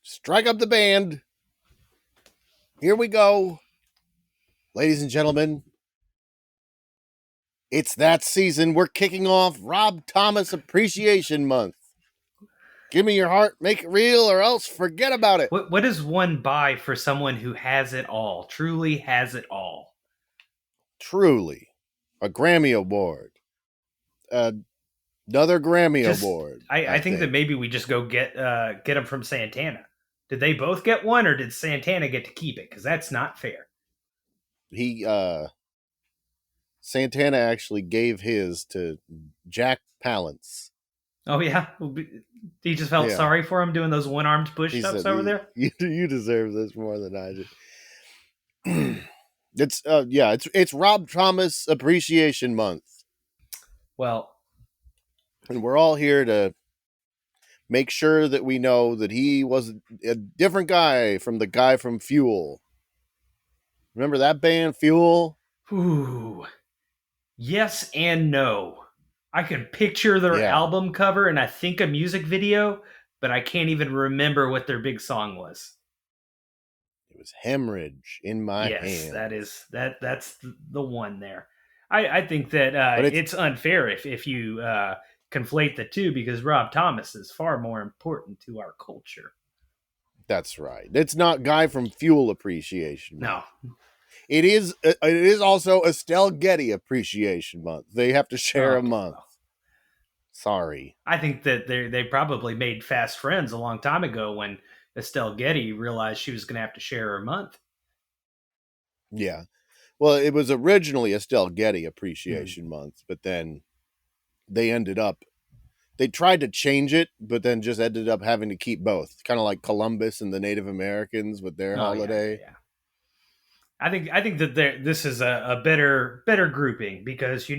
Strike up the band. Here we go. Ladies and gentlemen, it's that season. We're kicking off Rob Thomas Appreciation Month. Give me your heart, make it real, or else forget about it. What does one buy for someone who has it all, truly has it all? Truly, a Grammy Award. Another Grammy Award. I think that maybe we just go get them from Santana. Did they both get one, or did Santana get to keep it? Because that's not fair. Santana actually gave his to Jack Palance. Oh, yeah? He just felt sorry for him doing those one-armed push-ups over there? You deserve this more than I do. It's Rob Thomas Appreciation Month. Well, and we're all here to make sure that we know that he was a different guy from the guy from Fuel. Remember that band, Fuel? Ooh. Yes and no. I can picture their album cover and I think a music video, but I can't even remember what their big song was. It was Hemorrhage in My Hand. Yes, that's the one there. I think that it's unfair if you conflate the two, because Rob Thomas is far more important to our culture. That's right. It's not Guy from Fuel Appreciation Month. No. It is also Estelle Getty Appreciation Month. They have to share a month. Well. Sorry. I think that they probably made fast friends a long time ago when Estelle Getty realized she was going to have to share her month. Yeah. Well, it was originally Estelle Getty Appreciation Month, but then they tried to change it, but then just ended up having to keep both. Kind of like Columbus and the Native Americans with their holiday. Yeah. I think that this is a better grouping, because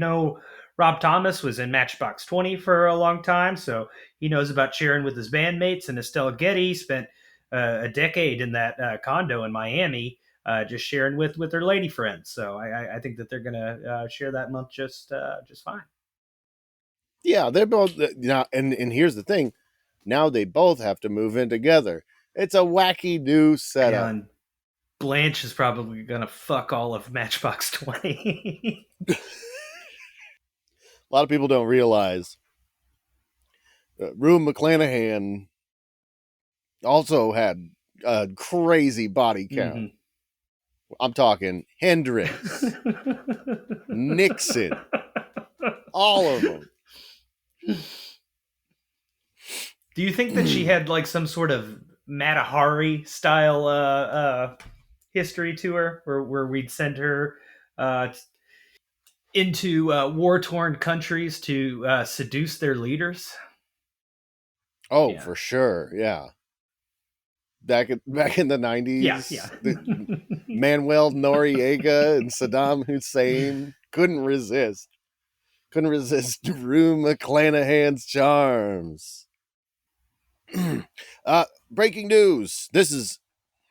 Rob Thomas was in Matchbox 20 for a long time, so he knows about sharing with his bandmates, and Estelle Getty spent a decade in that condo in Miami, just sharing with her lady friends. So I think that they're gonna share that month just fine. Yeah, they're both now, and here's the thing: now they both have to move in together. It's a wacky new setup. And Blanche is probably gonna fuck all of Matchbox 20. A lot of people don't realize Rue McClanahan also had a crazy body count. Mm-hmm. I'm talking Hendrix, Nixon, all of them. Do you think that she had like some sort of Matahari style history to her, where we'd send her into war-torn countries to seduce their leaders? Oh, yeah. For sure, yeah. Back in the 90s, yeah. Manuel Noriega and Saddam Hussein couldn't resist Rue McClanahan's charms. Breaking news. This is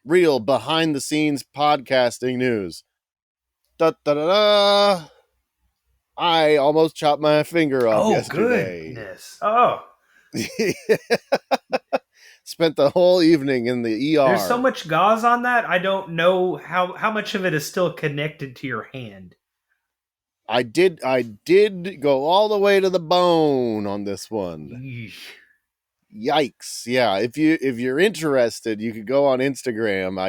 real behind-the-scenes podcasting news. Da-da-da-da. I almost chopped my finger off yesterday. Goodness. Oh. Spent the whole evening in the ER. There's so much gauze on that, I don't know how much of it is still connected to your hand. I did go all the way to the bone on this one. Eesh. Yikes. Yeah, if you're interested, you could go on Instagram.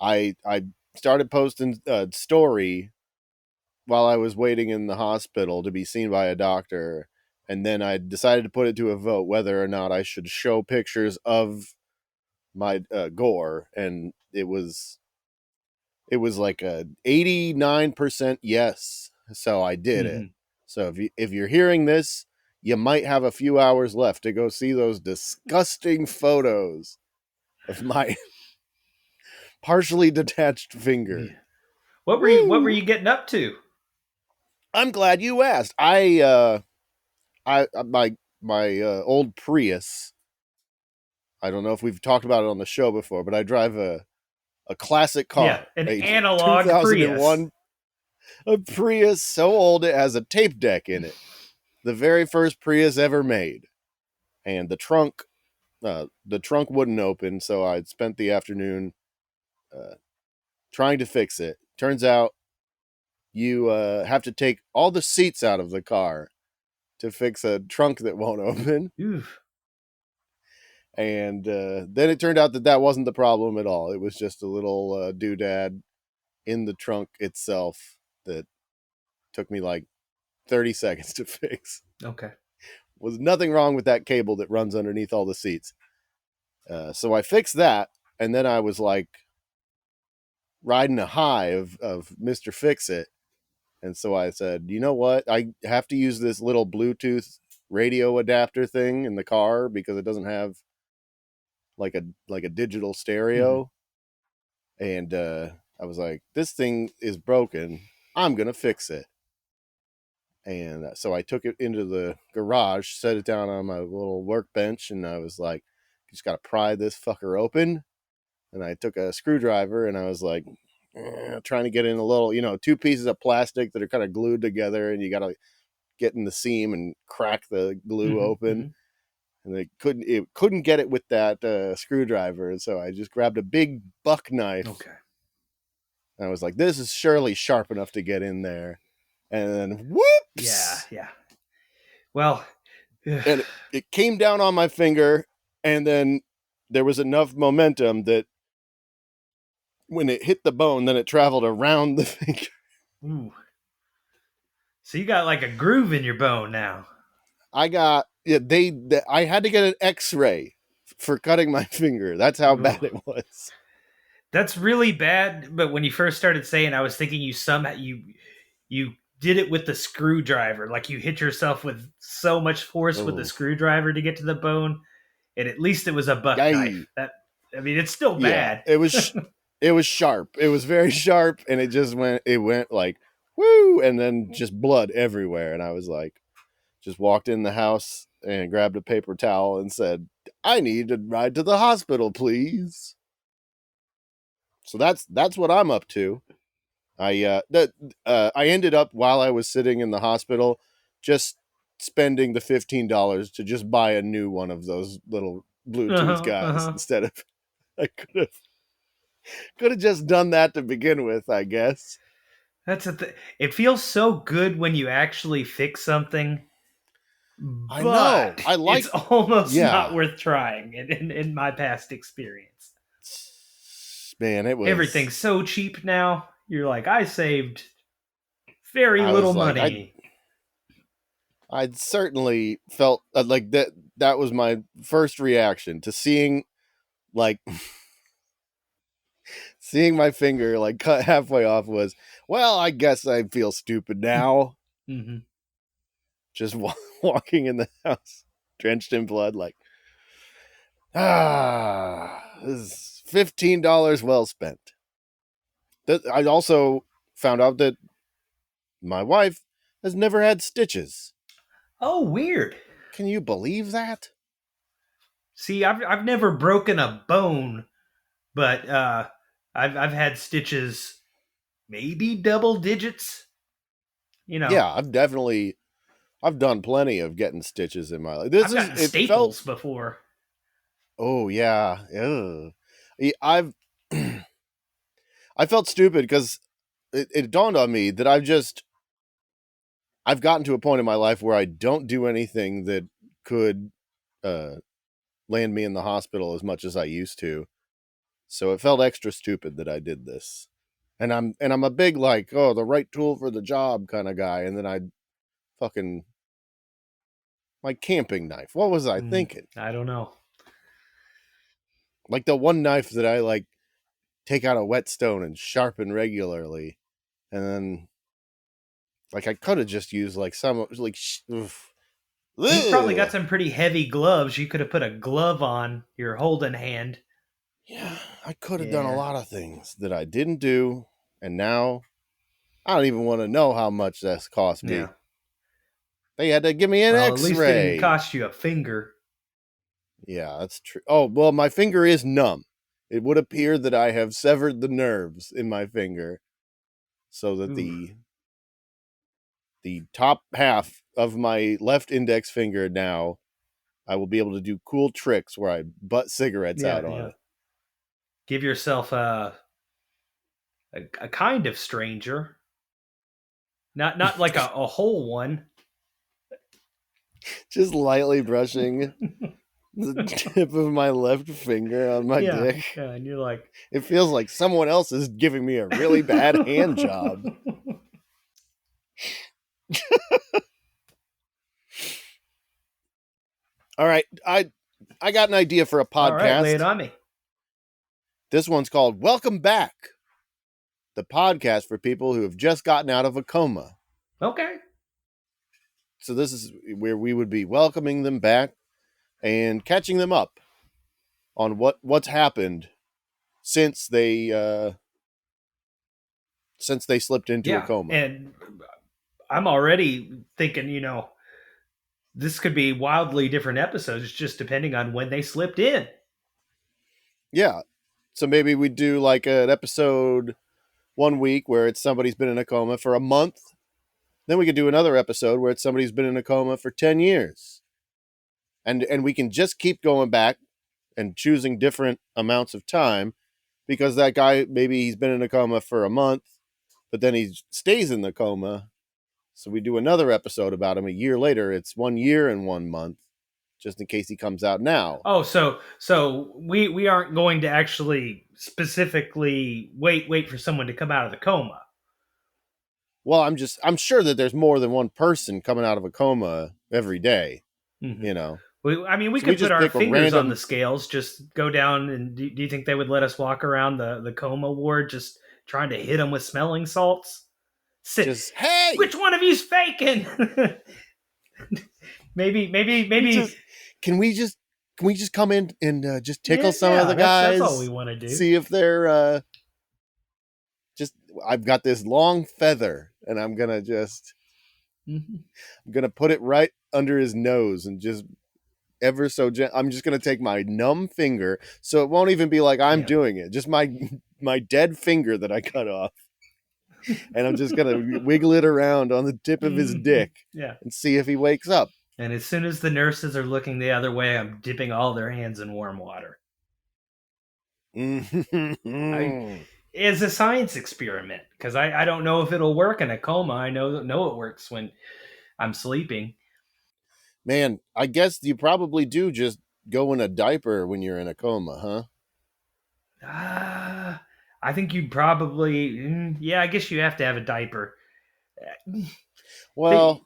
I started posting a story while I was waiting in the hospital to be seen by a doctor, and then I decided to put it to a vote whether or not I should show pictures of my gore, and it was like a 89% yes. So I did it. So if you're hearing this, you might have a few hours left to go see those disgusting photos of my partially detached finger. What were you getting up to? I'm glad you asked. My old Prius. I don't know if we've talked about it on the show before, but I drive a classic car. Yeah, an analog 2001 Prius. A Prius so old it has a tape deck in it. The very first Prius ever made. And the trunk the trunk wouldn't open, so I'd spent the afternoon uh, trying to fix it. Turns out you have to take all the seats out of the car to fix a trunk that won't open. Oof. And then it turned out that that wasn't the problem at all. It was just a little doodad in the trunk itself that took me like 30 seconds to fix. Okay. Was nothing wrong with that cable that runs underneath all the seats. So I fixed that, and then I was like riding a high of Mr. Fix It. And so I said, you know what? I have to use this little Bluetooth radio adapter thing in the car because it doesn't have like a digital stereo. And I was like, this thing is broken. I'm gonna fix it. And so I took it into the garage, set it down on my little workbench, and I was like, just got to pry this fucker open. And I took a screwdriver and I was like, trying to get in a little, two pieces of plastic that are kind of glued together, and you got to get in the seam and crack the glue open. And it couldn't get it with that screwdriver. And so I just grabbed a big buck knife. Okay. And I was like, this is surely sharp enough to get in there. And then whoops. Yeah. Well, and it came down on my finger, and then there was enough momentum that when it hit the bone, then it traveled around the finger. ooh. So you got like a groove in your bone now. I got I had to get an X-ray for cutting my finger. That's how bad it was. That's really bad. But when you first started saying, I was thinking you did it with the screwdriver. Like you hit yourself with so much force with the screwdriver to get to the bone, and at least it was a buck knife. It's still bad. It was sharp. It was very sharp, and it went like woo, and then just blood everywhere. And I was like, just walked in the house and grabbed a paper towel and said, I need to ride to the hospital, please. So that's what I'm up to. I ended up, while I was sitting in the hospital, just spending the $15 to just buy a new one of those little Bluetooth guys instead of I could have just done that to begin with, I guess. That's it feels so good when you actually fix something, I know. but it's almost not yeah. worth trying in my past experience. Man, it was Everything's so cheap now. You're like, I saved very little money. I'd certainly felt like that. That was my first reaction to seeing, like, seeing my finger like cut halfway off was, well, I guess I feel stupid now. Just walking in the house, drenched in blood, like, this is $15 well spent. I also found out that my wife has never had stitches. Oh, weird. Can you believe that? See, I've never broken a bone, but I've had stitches, maybe double digits. Yeah, I've done plenty of getting stitches in my life. I've gotten staples before. Oh yeah, ugh. I've I felt stupid because it dawned on me that I've gotten to a point in my life where I don't do anything that could land me in the hospital as much as I used to. So it felt extra stupid that I did this. And I'm a big like, oh, the right tool for the job kind of guy. And then I fucking my camping knife. What was I thinking? I don't know. Like the one knife that I like take out a whetstone and sharpen regularly. And then like I could have just used like some like You probably got some pretty heavy gloves. You could have put a glove on your holding hand. Yeah, I could have done a lot of things that I didn't do, and now I don't even want to know how much that's cost me. They had to give me an X-ray. At least it didn't cost you a finger. Yeah, that's true. Oh, well, my finger is numb. It would appear that I have severed the nerves in my finger so that the top half of my left index finger now I will be able to do cool tricks where I butt cigarettes out on it. Give yourself a kind of stranger, not like a whole one. Just lightly brushing the tip of my left finger on my dick. Yeah, and you're like, it feels like someone else is giving me a really bad hand job. All right, I got an idea for a podcast. All right, lay it on me. This one's called Welcome Back, the podcast for people who have just gotten out of a coma. Okay. So this is where we would be welcoming them back and catching them up on what's happened since they slipped into a coma. And I'm already thinking, this could be wildly different episodes just depending on when they slipped in. Yeah. So maybe we do like an episode 1 week where it's somebody's been in a coma for a month. Then we could do another episode where it's somebody's been in a coma for 10 years. And we can just keep going back and choosing different amounts of time because that guy, maybe he's been in a coma for a month, but then he stays in the coma. So we do another episode about him a year later. It's 1 year and 1 month, just in case he comes out now. Oh, so we aren't going to actually specifically wait for someone to come out of the coma. Well, I'm sure that there's more than one person coming out of a coma every day. Mm-hmm. You know. We could put our fingers on the scales, just go down, and do you think they would let us walk around the coma ward just trying to hit them with smelling salts? Hey! Which one of you's faking? maybe. Can we just come in and just tickle some of the guys? That's all we want to do. See if they're I've got this long feather, and I'm gonna I'm gonna put it right under his nose and just ever so gentle. I'm just gonna take my numb finger, so it won't even be like I'm doing it. Just my dead finger that I cut off, and I'm just gonna wiggle it around on the tip of his dick, and see if he wakes up. And as soon as the nurses are looking the other way, I'm dipping all their hands in warm water. It's a science experiment because I don't know if it'll work in a coma. I know it works when I'm sleeping. Man, I guess you probably do just go in a diaper when you're in a coma, huh? I think you'd probably... I guess you have to have a diaper. Well...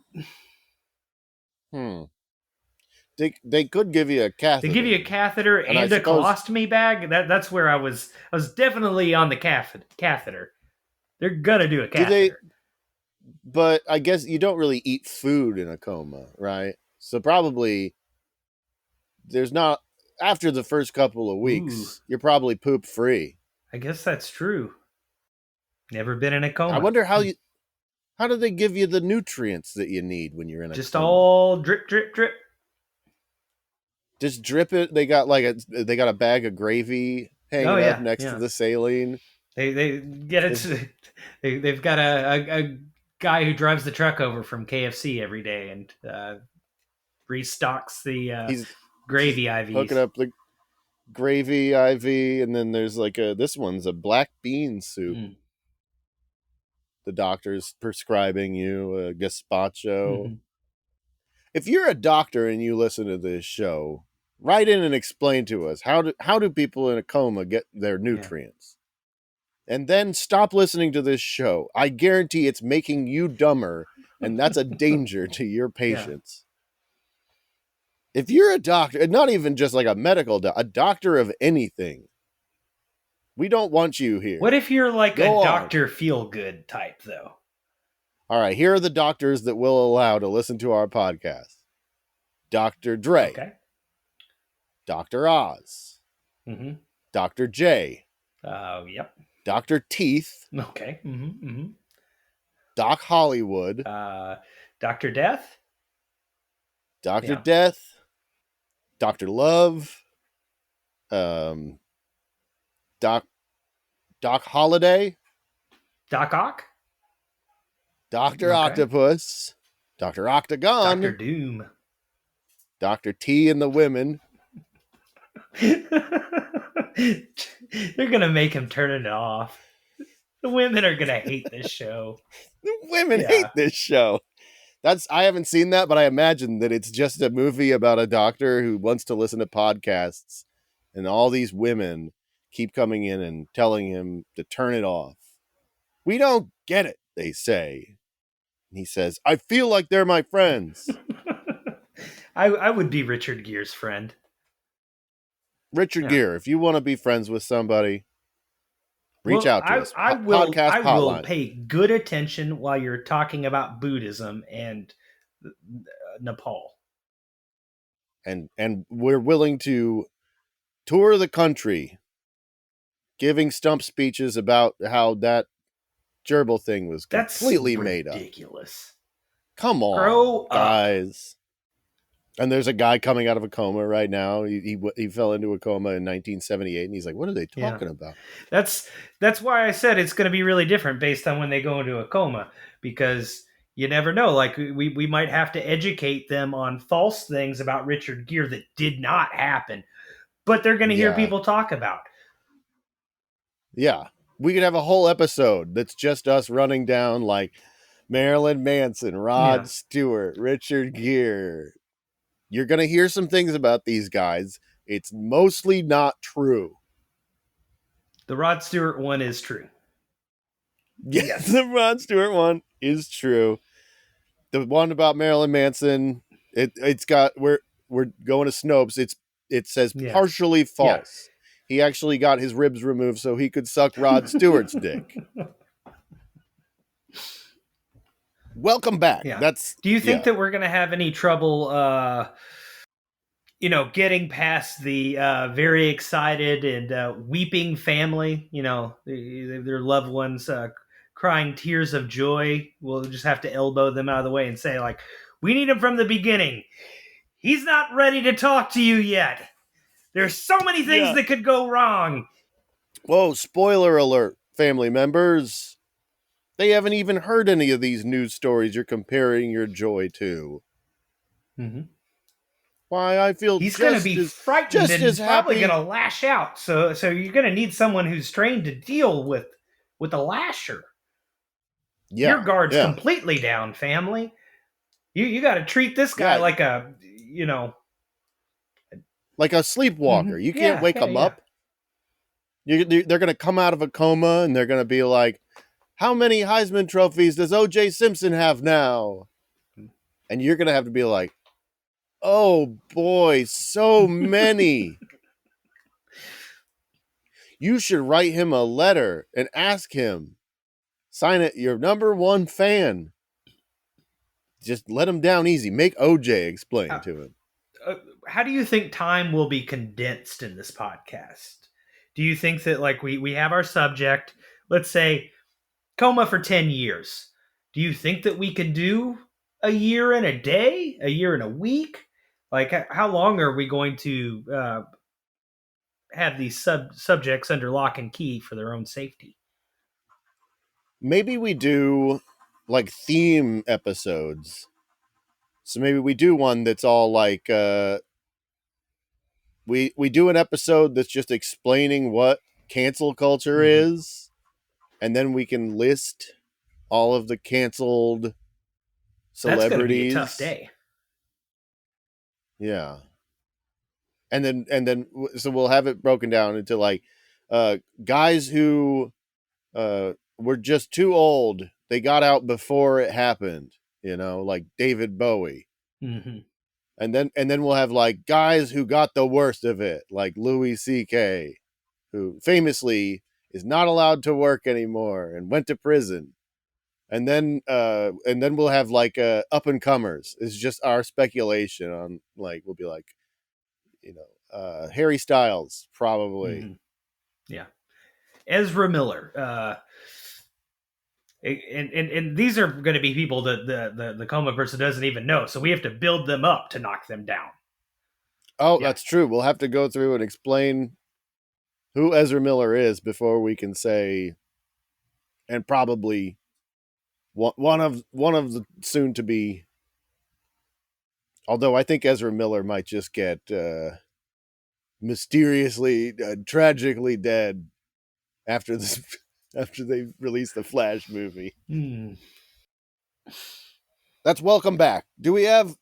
They could give you a catheter. They give you a catheter and a colostomy bag. That's where I was definitely on the catheter. They're gonna do a catheter. But I guess you don't really eat food in a coma, right? So probably there's not, after the first couple of weeks, you're probably poop free. I guess that's true. Never been in a coma. I wonder how do they give you the nutrients that you need when you're in a coma? Just all drip, drip, drip. Just drip it. They got a bag of gravy hanging up next to the saline. They get it. They've got a guy who drives the truck over from KFC every day and restocks the gravy IVs. Hooking up the gravy IV, and then there's this one's a black bean soup. The doctor's prescribing you a gazpacho. If you're a doctor and you listen to this show, write in and explain to us how do people in a coma get their nutrients. And then stop listening to this show. I guarantee it's making you dumber, and that's a danger to your patients. If you're a doctor, not even just like a medical doctor, a doctor of anything, we don't want you here. What if you're like a Dr. Feel-Good type, though? All right, here are the doctors that we'll allow to listen to our podcast. Dr. Dre. Okay. Dr. Oz. Dr. J. Yep. Dr. Teeth. Okay. Doc Hollywood. Dr. Death. Dr. Death. Dr. Love. Doc Holiday. Doc Ock. Dr. Octopus. Dr. Octagon. Dr. Doom. Dr. T and the women. They're gonna make him turn it off. The women are gonna hate this show. The women hate Yeah. this show. I haven't seen that, but I imagine that it's just a movie about a doctor who wants to listen to podcasts, and all these women keep coming in and telling him to turn it off. We don't get it, they say. And he says, I feel like they're my friends. I would be Richard Gere's friend. Richard Yeah. Gere, if you want to be friends with somebody, reach Well, out to us. I will Podcast I will hotline. pay good attention while you're talking about Buddhism and Nepal. And we're willing to tour the country giving stump speeches about how that gerbil thing was That's completely made up. ridiculous. Come Grow on, up. guys. And there's a guy coming out of a coma right now. He fell into a coma in 1978, and he's like, what are they talking about? That's why I said it's going to be really different based on when they go into a coma, because you never know. Like we might have to educate them on false things about Richard Gere that did not happen, but they're going to hear people talk about. Yeah. We could have a whole episode that's just us running down like Marilyn Manson, Rod Stewart, Richard Gere. You're going to hear some things about these guys. It's mostly not true. The Rod Stewart one is true. Yes, the Rod Stewart one is true. The one about Marilyn Manson, it's got we're going to Snopes. It says partially false. He actually got his ribs removed so he could suck Rod Stewart's dick. Welcome back. Yeah. Do you think that we're going to have any trouble, getting past the very excited and weeping family? Their loved ones crying tears of joy. We'll just have to elbow them out of the way and say, like, we need him from the beginning. He's not ready to talk to you yet. There's so many things that could go wrong. Whoa, spoiler alert, family members. They haven't even heard any of these news stories you're comparing your joy to. Mm-hmm. Why, I feel he's going to be frightened and he's probably going to lash out. So you're going to need someone who's trained to deal with a lasher. Yeah, your guard's completely down, family. You got to treat this guy like a, like a sleepwalker. Mm-hmm. You can't wake them up. They're going to come out of a coma and they're going to be like, how many Heisman trophies does O.J. Simpson have now? And you're going to have to be like, oh boy, so many. You should write him a letter and ask him. Sign it, your number one fan. Just let him down easy. Make OJ explain to him. How do you think time will be condensed in this podcast? Do you think that, like, we have our subject, let's say coma for 10 years. Do you think that we could do a year and a day, a year and a week? Like, how long are we going to have these subjects under lock and key for their own safety? Maybe we do like theme episodes. So maybe we do one that's all like we do an episode that's just explaining what cancel culture is, and then we can list all of the canceled celebrities. That's going to be a tough day. Yeah. And then so we'll have it broken down into like guys who were just too old. They got out before it happened, like David Bowie. Mm-hmm. And then we'll have like guys who got the worst of it, like Louis C.K., who famously is not allowed to work anymore and went to prison. And then we'll have like up and comers. It's just our speculation on, like, we'll be like, Harry Styles probably. Mm-hmm. Yeah, Ezra Miller. And these are going to be people that the coma person doesn't even know. So we have to build them up to knock them down. Oh, that's true. We'll have to go through and explain who Ezra Miller is before we can say, and probably one of the soon to be Although I think Ezra Miller might just get mysteriously, tragically dead after this, after they release the Flash movie. Hmm. That's Welcome Back. Do we have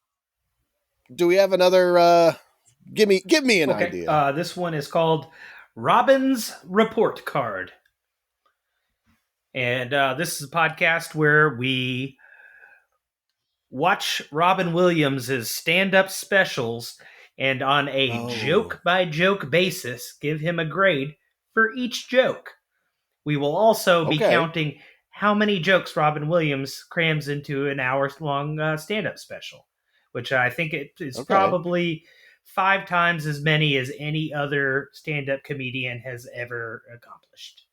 another? Give me an Okay. idea. This one is called Robin's Report Card. And this is a podcast where we watch Robin Williams' stand up specials and on a Oh, joke by joke basis give him a grade for each joke. We will also be okay, counting how many jokes Robin Williams crams into an hour long stand up special, which I think it is okay. probably 5 times as many as any other stand up comedian has ever accomplished.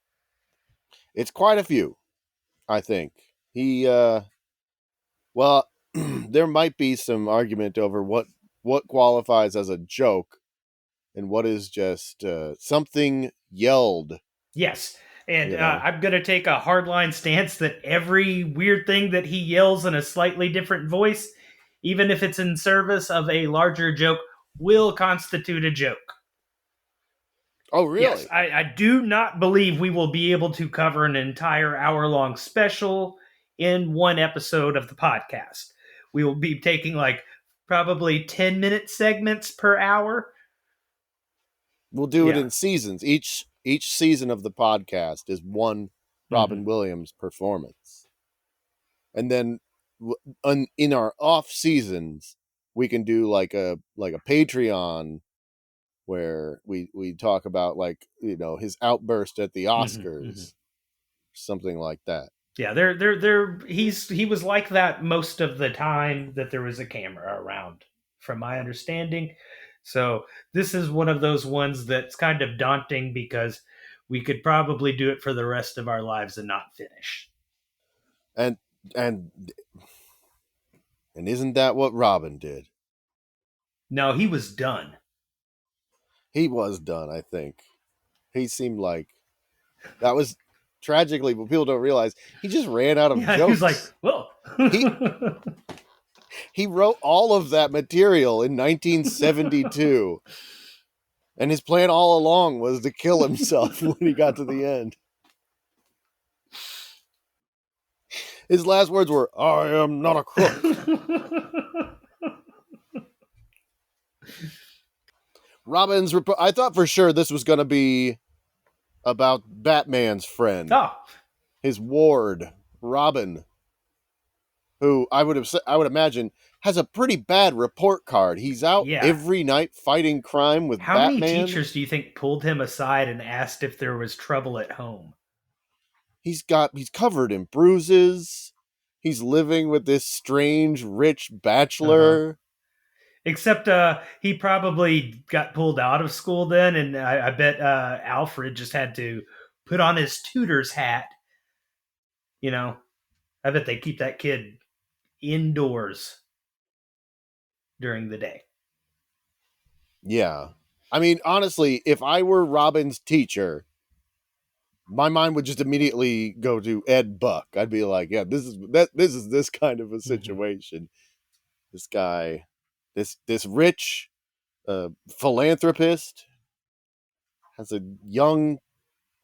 It's quite a few, I think. He well, there might be some argument over what qualifies as a joke and what is just something yelled, Yes. And you know. I'm going to take a hardline stance that every weird thing that he yells in a slightly different voice, even if it's in service of a larger joke, will constitute a joke. Oh, Yes, really? I do not believe we will be able to cover an entire hour long special in one episode of the podcast. We will be taking like probably 10-minute segments per hour. We'll do it Yeah. in seasons. Each season of the podcast is one Mm-hmm. Robin Williams performance. And then in our off seasons, we can do like a Patreon where we talk about, like, his outburst at the Mm-hmm. Mm-hmm. Oscars, something like that. Yeah, he was like that most of the time that there was a camera around, from my understanding. So this is one of those ones that's kind of daunting because we could probably do it for the rest of our lives and not finish. And and and isn't that what Robin did? No, he was done. He was done, I think. He seemed like that was tragically, but people don't realize he just ran out of Yeah, he was like, jokes. well. He he wrote all of that material in 1972, and his plan all along was to kill himself when he got to the end. His last words were, "I am not a crook." I thought for sure this was going to be about Batman's friend, Oh, his ward, Robin, who I would imagine has a pretty bad report card. He's out yeah. every night fighting crime with How many Batman. teachers do you think pulled him aside and asked if there was trouble at home? He's covered in bruises. He's living with this strange rich Uh huh. bachelor. Except he probably got pulled out of school then, and I bet Alfred just had to put on his tutor's hat. You know, I bet they keep that kid indoors during the day. Yeah. I mean, honestly, if I were Robin's teacher, my mind would just immediately go to Ed Buck. I'd be like, yeah, this is this kind of a Mm-hmm. situation. This guy, this rich philanthropist has a young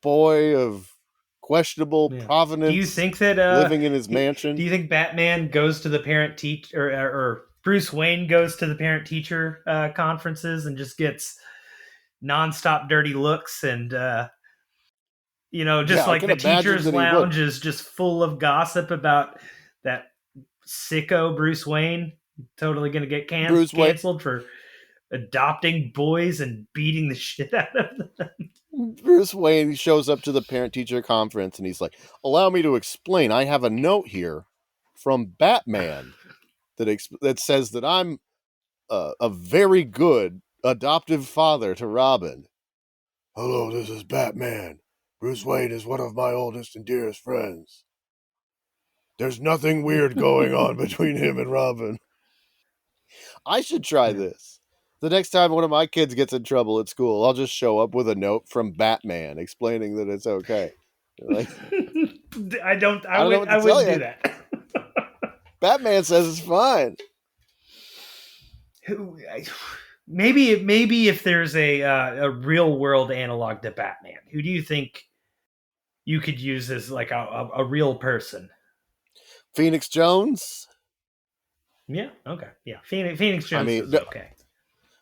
boy of questionable Yeah. Do you provenance think that living in his do mansion. you think Batman goes to the parent teacher or Bruce Wayne goes to the parent teacher conferences and just gets nonstop dirty looks and just Yeah, I like can the imagine teachers that he would. lounge is just full of gossip about that sicko Bruce Wayne totally going to get Bruce Wayne canceled for adopting boys and beating the shit out of them. Bruce Wayne shows up to the parent teacher conference and he's like, "Allow me to explain. I have a note here from Batman that says that I'm a very good adoptive father to Robin. Hello, this is Batman. Bruce Wayne is one of my oldest and dearest friends. There's nothing weird going on between him and Robin." I should try Yeah. this. The next time one of my kids gets in trouble at school, I'll just show up with a note from Batman explaining that it's okay. Like, I don't. I I don't know would. what to I tell wouldn't do you. that. Batman says it's fine. Maybe if there's a real world analog to Batman, who do you think you could use as like a real person? Phoenix Jones. Yeah. Okay. Yeah. Phoenix I Jones mean, is okay.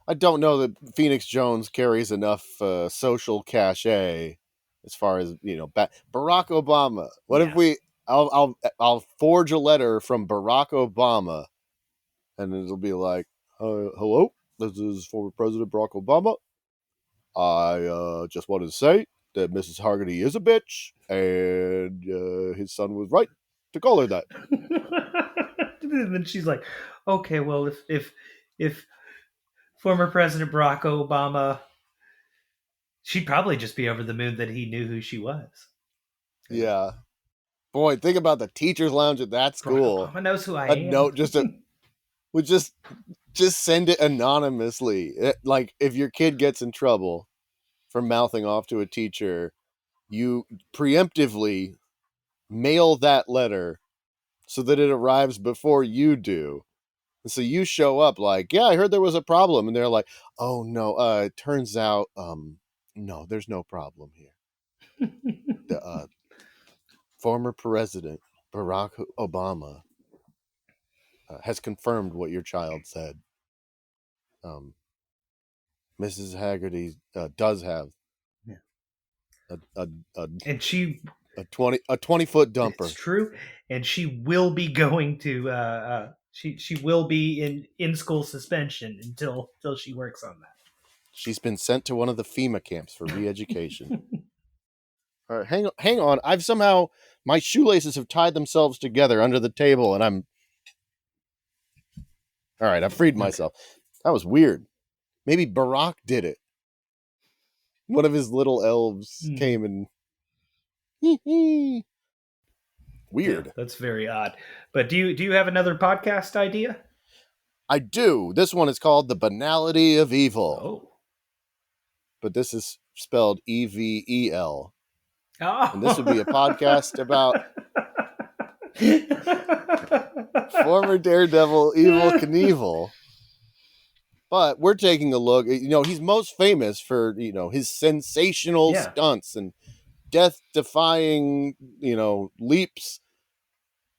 I don't know that Phoenix Jones carries enough social cachet as far as Barack Obama. What if Yeah. we? I'll forge a letter from Barack Obama, and it'll be like, "Hello, this is former President Barack Obama. I just wanted to say that Mrs. Hargity is a bitch, and his son was right to call her that." And then she's like, "Okay, well, if former President Barack Obama, she'd probably just be over the moon that he knew who she was. Yeah, boy, think about the teachers' lounge at that Barack school. Obama knows who I A am." note just a would just send it anonymously. Like if your kid gets in trouble for mouthing off to a teacher, you preemptively mail that letter so that it arrives before you do. And so you show up like, yeah, I heard there was a problem, and they're like, oh no, it turns out, no, there's no problem here. The former president Barack Obama has confirmed what your child said. Mrs. Haggerty does have Yeah. a a, a, And she, a 20-foot it's dumper. true, and she will be going to, she will be in school suspension until she works on She's been sent to one of the FEMA camps for re-education. All right, hang on. I've somehow my shoelaces have tied themselves together under the table, and I'm all right. I've freed that. Okay. myself. That was weird. Maybe Barack did it. One of his little elves Mhm. came and Yeah, weird. that's very odd. But do you have another podcast idea? I do. This one is called The Banality of Evil, Oh. but this is spelled Evel. And this would be a Oh. podcast about former Daredevil Evel Knievel. But we're taking a look. He's most famous for his sensational Yeah. stunts and death-defying leaps.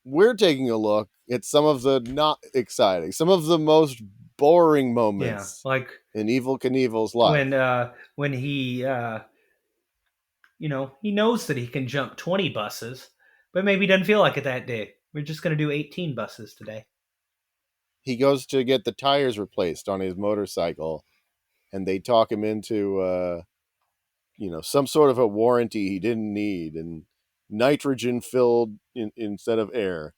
We're taking a look at some of the not exciting, some of the most boring Yeah. moments Like in Evel Knievel's life. when he he knows that he can jump 20 buses, but maybe he doesn't feel like it that day. We're just going to do 18 buses today. He goes to get the tires replaced on his motorcycle, and they talk him into some sort of a warranty he didn't need, and nitrogen filled instead of air.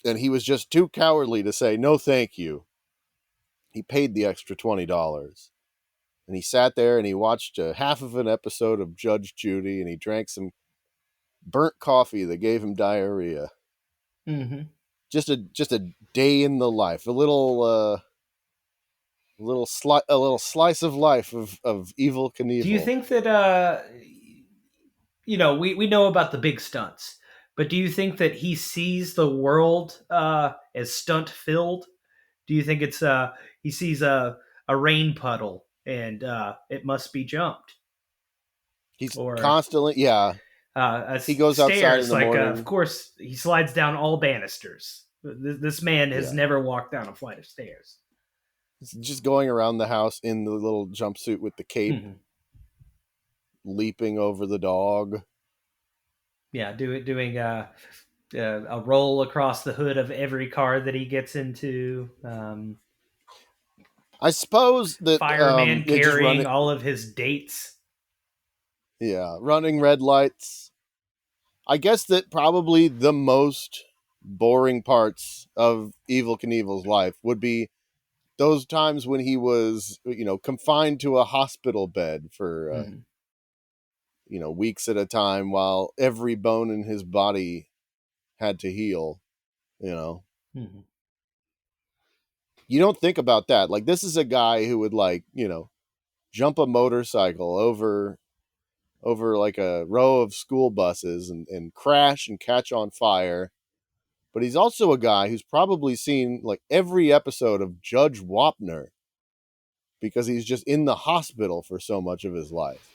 And he was just too cowardly to say no thank you. He paid the extra $20. And he sat there and he watched half of an episode of Judge Judy, and he drank some burnt coffee that gave him diarrhea. Mm-hmm. Just a day in the life, a little slice of life of Evel Do you Knievel. think that we know about the big stunts, but do you think that he sees the world as stunt filled? Do you think it's he sees a rain puddle and it must be jumped, He's or constantly, yeah. He goes outside in stairs? the Like, of morning. course, he slides down all banisters. This man has Yeah, never walked down a flight of stairs. he's just going around the house in the little jumpsuit with the cape, Mhm. leaping over the dog. Yeah, doing a roll across the hood of every car that he gets into. I suppose that Fireman just carrying running, all of his dates. yeah, running red lights. I guess that probably the most boring parts of Evel Knievel's life would be those times when he was, confined to a hospital bed for, Mhm. weeks at a time while every bone in his body had to heal. You know, Mhm. you don't think about that. Like, this is a guy who would, like, jump a motorcycle over like a row of school buses and crash and catch on fire but he's also a guy who's probably seen like every episode of Judge Wapner because he's just in the hospital for so much of his life.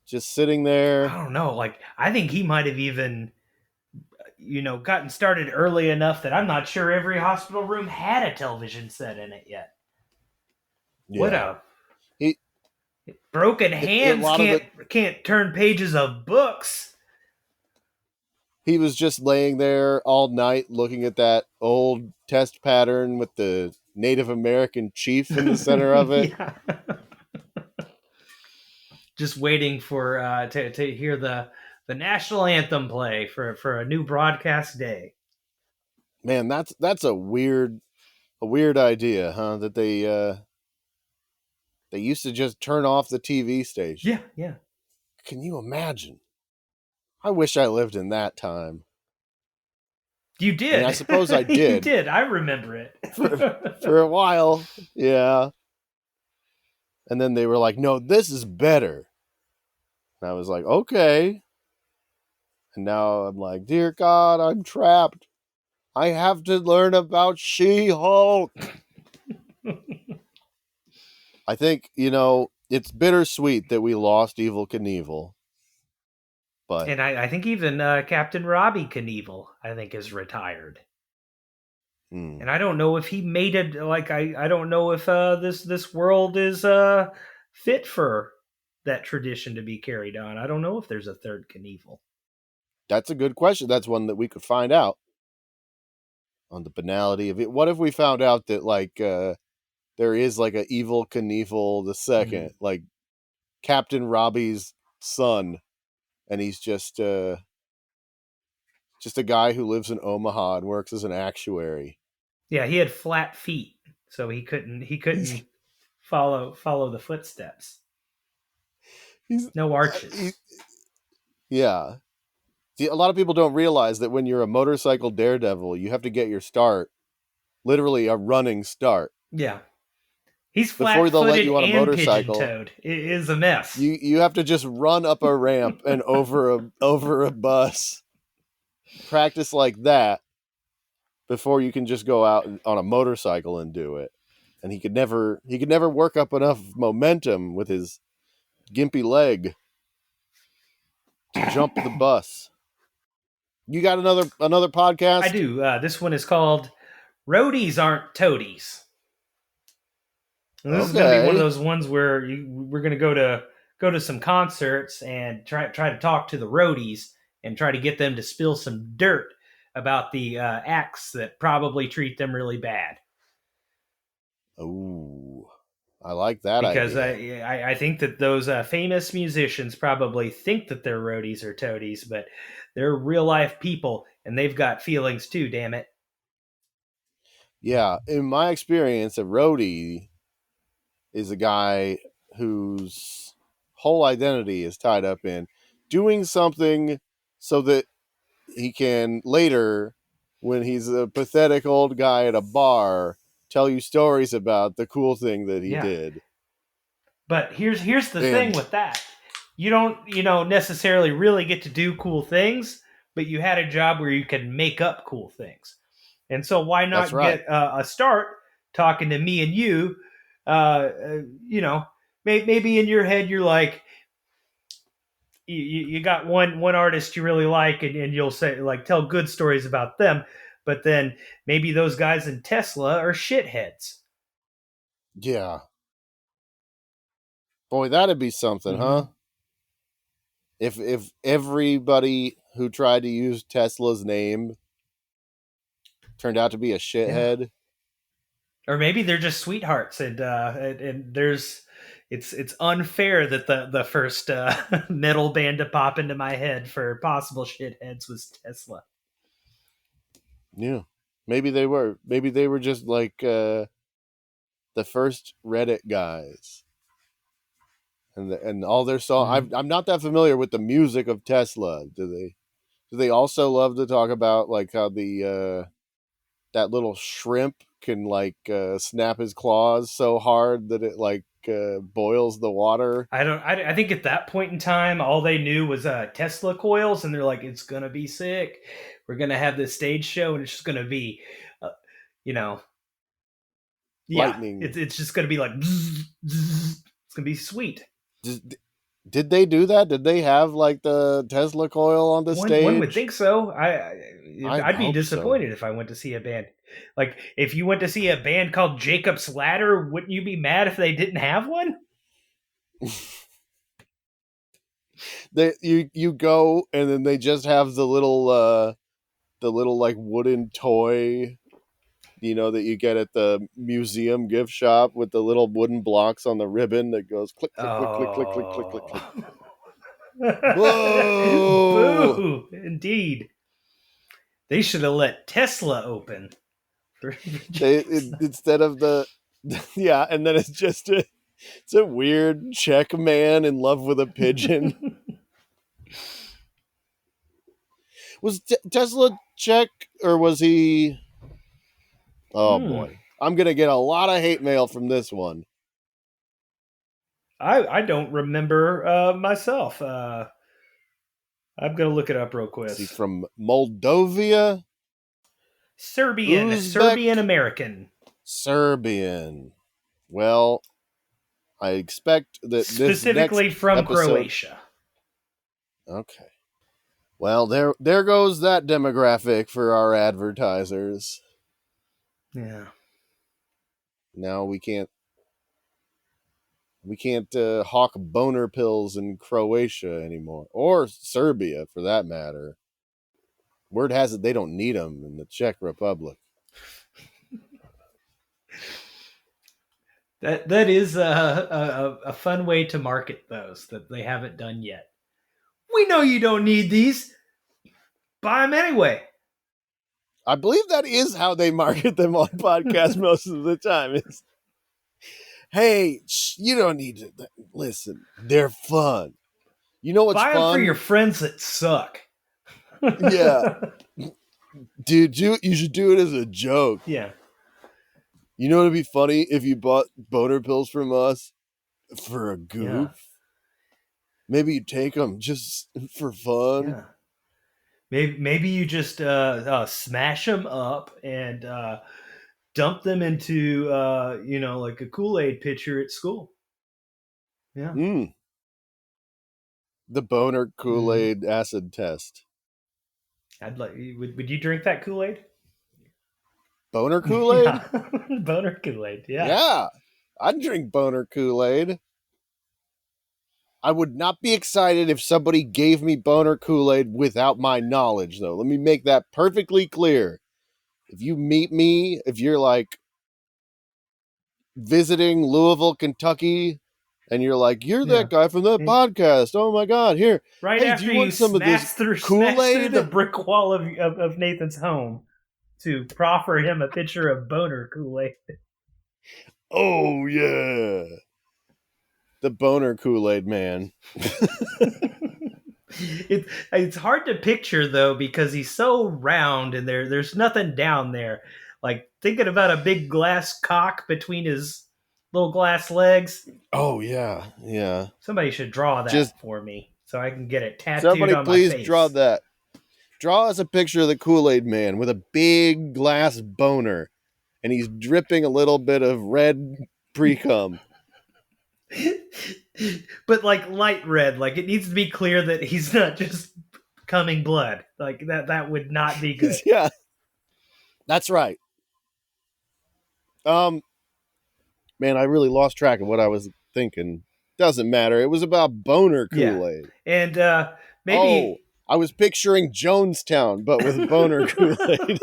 Just sitting I there. don't know. Like, I think he might have even, gotten started early enough that I'm not sure every hospital room had a television set in it yet. What Yeah. a He broken a hands lot of can't it can't turn pages of books. he was just laying there all night looking at that old test pattern with the Native American chief in the center of it. Yeah. Just waiting for to hear the national anthem play for a new broadcast day. Man, that's a weird idea, huh? That they used to just turn off the TV Yeah, station. yeah. Can you imagine? I wish I lived in that time. You I mean, I did. suppose I You did did. I remember it. for a while. Yeah. And then they were like, "No, this is better." And I was like, "Okay." And now I'm like, "Dear God, I'm trapped. I have to learn about She-Hulk." I think, it's bittersweet that we lost Evil Knievel, but And I think even Captain Robbie Knievel, I think, is retired. hmm, And I don't know if he made it. Like, I don't know if this world is fit for that tradition to be carried on. I don't know if there's a third Knievel. that's a good question. That's one that we could find out on the banality of it. What if we found out that like there is like a Evil Knievel the second, Mm. like Captain Robbie's son, and he's just a guy who lives in Omaha and works as an actuary. Yeah, he had flat feet, so he He's couldn't follow the footsteps. he's No he, arches. yeah. See, a lot of people don't realize that when you're a motorcycle daredevil, you have to get your start, literally a running start. Yeah, he's Before they'll let flat-footed you on a and motorcycle, pigeon-toed. It is a mess. you have to just run up a ramp and over a bus. Practice like that before you can just go out on a motorcycle and do it. And he could never work up enough momentum with his gimpy leg to jump the bus. You got another I podcast? do. This one is called "Roadies Aren't Toadies." And this is going to be one of Okay. those ones where we're going to go to some concerts and try to talk to the roadies and try to get them to spill some dirt about the acts that probably treat them really bad. Ooh, I like that Because idea. I think that those famous musicians probably think that they're roadies or toadies, but they're real life people and they've got feelings too. Damn it! Yeah, in my experience, a roadie is a guy whose whole identity is tied up in doing something so that he can later, when he's a pathetic old guy at a bar, tell you stories about the cool thing that he Yeah, did. but here's the thing And with that. You don't necessarily really get to do cool things, but you had a job where you could make up cool things. And so why that's not right. get a start talking to me and you? You know, maybe in your head you're like, you got one artist you really like, and you'll say, like, tell good stories about them, but then maybe those guys in Tesla are shitheads. Yeah. Boy, that'd be something, huh? Mm-hmm. If everybody who tried to use Tesla's name turned out to be a Yeah, shithead. or maybe they're just sweethearts, and there's it's unfair that the first metal band to pop into my head for possible shitheads was Tesla. Yeah. Maybe they were just like the first Reddit guys. And all their song Mm-hmm. I'm not that familiar with the music of Tesla. Do they also love to talk about like how the that little shrimp can like snap his claws so hard that it like boils the water. I think at that point in time, all they knew was Tesla coils, and they're like, "It's gonna be sick. We're gonna have this stage show, and it's just gonna be, uh, you know, yeah, Lightning. it's just gonna be like, bzz, bzz. It's gonna be sweet." Did they do that? Did they have like the Tesla coil on the One would stage? think so. I I'd be hope so. disappointed if I went to see a band. Like if you went to see a band called Jacob's Ladder, wouldn't you be mad if they didn't have one? You go and then they just have the little like wooden toy, that you get at the museum gift shop with the little wooden blocks on the ribbon that goes click click click click click click click click click. Oh. Boo! Boo! Indeed. They should have let Tesla open. Instead of the yeah, and then it's a weird Czech man in love with a pigeon. Was Tesla Czech or was he? Oh boy, I'm gonna get a lot of hate mail from this one. I don't remember myself. I'm gonna look it up real quick. Is he from Moldova? Serbian American. Serbian. Well, I expect that specifically this next from episode... Croatia. Okay. Well, there goes that demographic for our advertisers. Yeah. Now we can't hawk boner pills in Croatia anymore, or Serbia for that matter. Word has it they don't need them in the Czech Republic. That is a fun way to market those that they haven't done yet. We know you don't need these. Buy them anyway. I believe that is how they market them on podcasts most of the time. It's, hey, you don't need to listen. They're fun. You know what's fun? Buy them for your friends that suck. Yeah. Dude, you should do it as a joke. Yeah. You know what would be funny if you bought boner pills from us for a goof? Yeah. Maybe you take them just for fun. Yeah. Maybe you just smash them up and dump them into like a Kool-Aid pitcher at school. Yeah. The boner Kool-Aid acid test. I'd like. Would you drink that Kool-Aid? Boner Kool-Aid? Yeah. Boner Kool-Aid. Yeah. Yeah. I'd drink boner Kool-Aid. I would not be excited if somebody gave me boner Kool-Aid without my knowledge, though. Let me make that perfectly clear. If you meet me, if you're like visiting Louisville, Kentucky, and you're like, you're that guy from that podcast. Oh my God, here. Right after do you want some of this Kool-Aid? Through the brick wall of Nathan's home to proffer him a pitcher of boner Kool-Aid. Oh, yeah. The boner Kool-Aid man. It's hard to picture, though, because he's so round and there's nothing down there. Like, thinking about a big glass cock between his little glass legs. Oh, yeah. Yeah. Somebody should draw that for me so I can get it tattooed on my face. Somebody please draw that. Draw us a picture of the Kool-Aid man with a big glass boner, and he's dripping a little bit of red pre-cum. But like light red, like it needs to be clear that he's not just coming blood. Like that would not be good. Yeah. That's right. Man, I really lost track of what I was thinking. Doesn't matter. It was about boner Kool-Aid. Yeah. And maybe I was picturing Jonestown, but with boner Kool-Aid.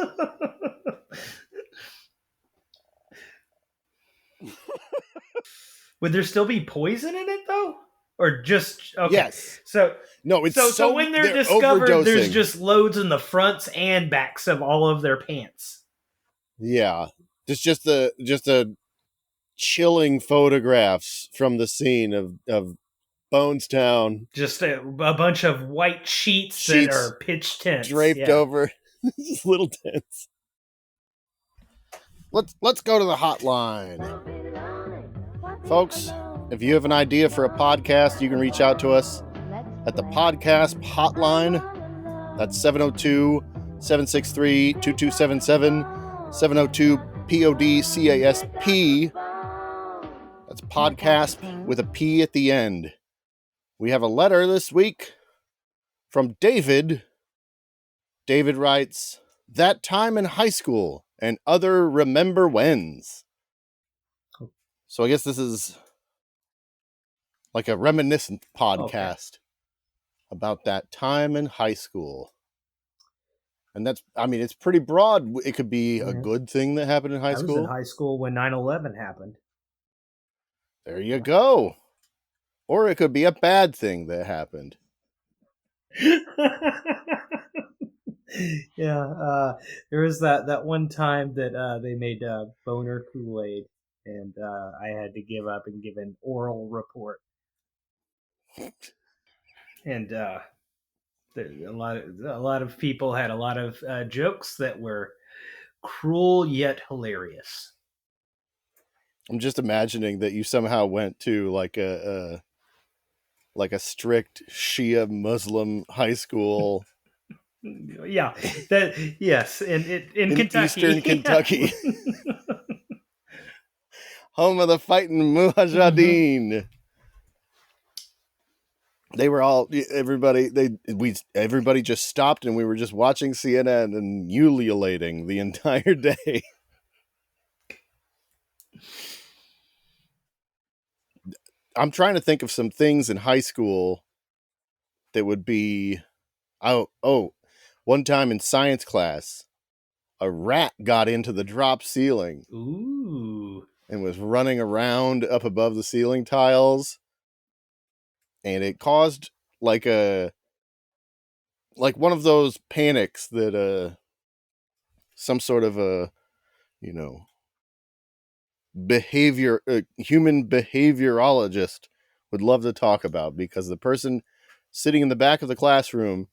Would there still be poison in it though, or just okay? Yes. So no, it's so when they're discovered, overdosing. There's just loads in the fronts and backs of all of their pants. Yeah, it's just a chilling photographs from the scene of Bonestown. Just a bunch of white sheets that are pitch tents draped over little tents. Let's go to the hotline. Folks, If you have an idea for a podcast, you can reach out to us at the podcast hotline. That's 702-763-2277, 702-PODCASP. That's podcast with a P at the end. We have a letter this week from David. David writes, "That time in high school and other remember whens." So I guess this is like a reminiscent podcast about that time in high school. And that's, I mean, it's pretty broad. It could be a good thing that happened in high school. I was in high school when 9/11 happened. There you go. Or it could be a bad thing that happened. Yeah, there was that one time that they made boner Kool-Aid, and I had to give up and give an oral report. And a lot of people had a lot of jokes that were cruel yet hilarious. I'm just imagining that you somehow went to like a strict Shia Muslim high school. Yeah, yes, in Kentucky, Eastern Kentucky, home of the Fightin Mujahadeen. They were all everybody just stopped and we were just watching CNN and ululating the entire day. I'm trying to think of some things in high school that would be one time in science class, a rat got into the drop ceiling. Ooh. And was running around up above the ceiling tiles. And it caused like one of those panics that some sort of a, human behaviorologist would love to talk about, because the person sitting in the back of the classroom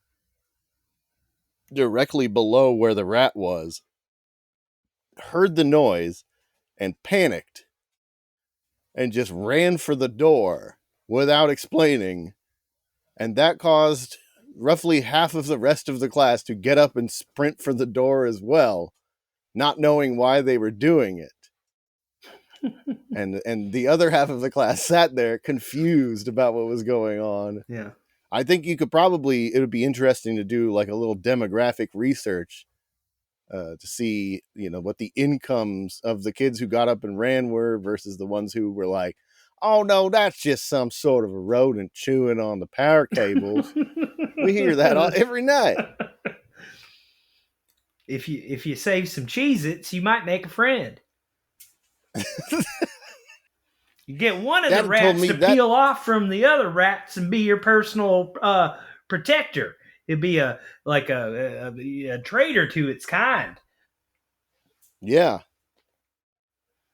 directly below where the rat was heard the noise and panicked and just ran for the door without explaining, and that caused roughly half of the rest of the class to get up and sprint for the door as well, not knowing why they were doing it. and the other half of the class sat there confused about what was going on. Yeah. I think it would be interesting to do like a little demographic research to see, what the incomes of the kids who got up and ran were versus the ones who were like, "Oh no, that's just some sort of a rodent chewing on the power cables." We hear that every night. If you save some Cheez-Its, you might make a friend. You get one of the rats to peel off from the other rats and be your personal protector. It'd be a traitor to its kind. Yeah.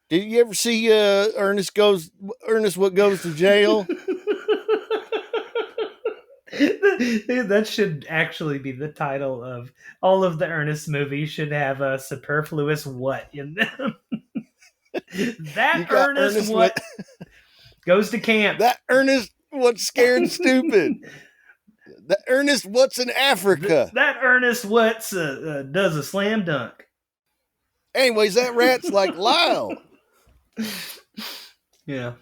Did you ever see Ernest What Goes to Jail? That should actually be the title of all of the Ernest movies. Should have a superfluous "what" in them. That Ernest what goes to camp. That Ernest what's scared stupid. That Ernest what's in Africa. That Ernest what's does a slam dunk. Anyways, that rat's like Lyle. Yeah.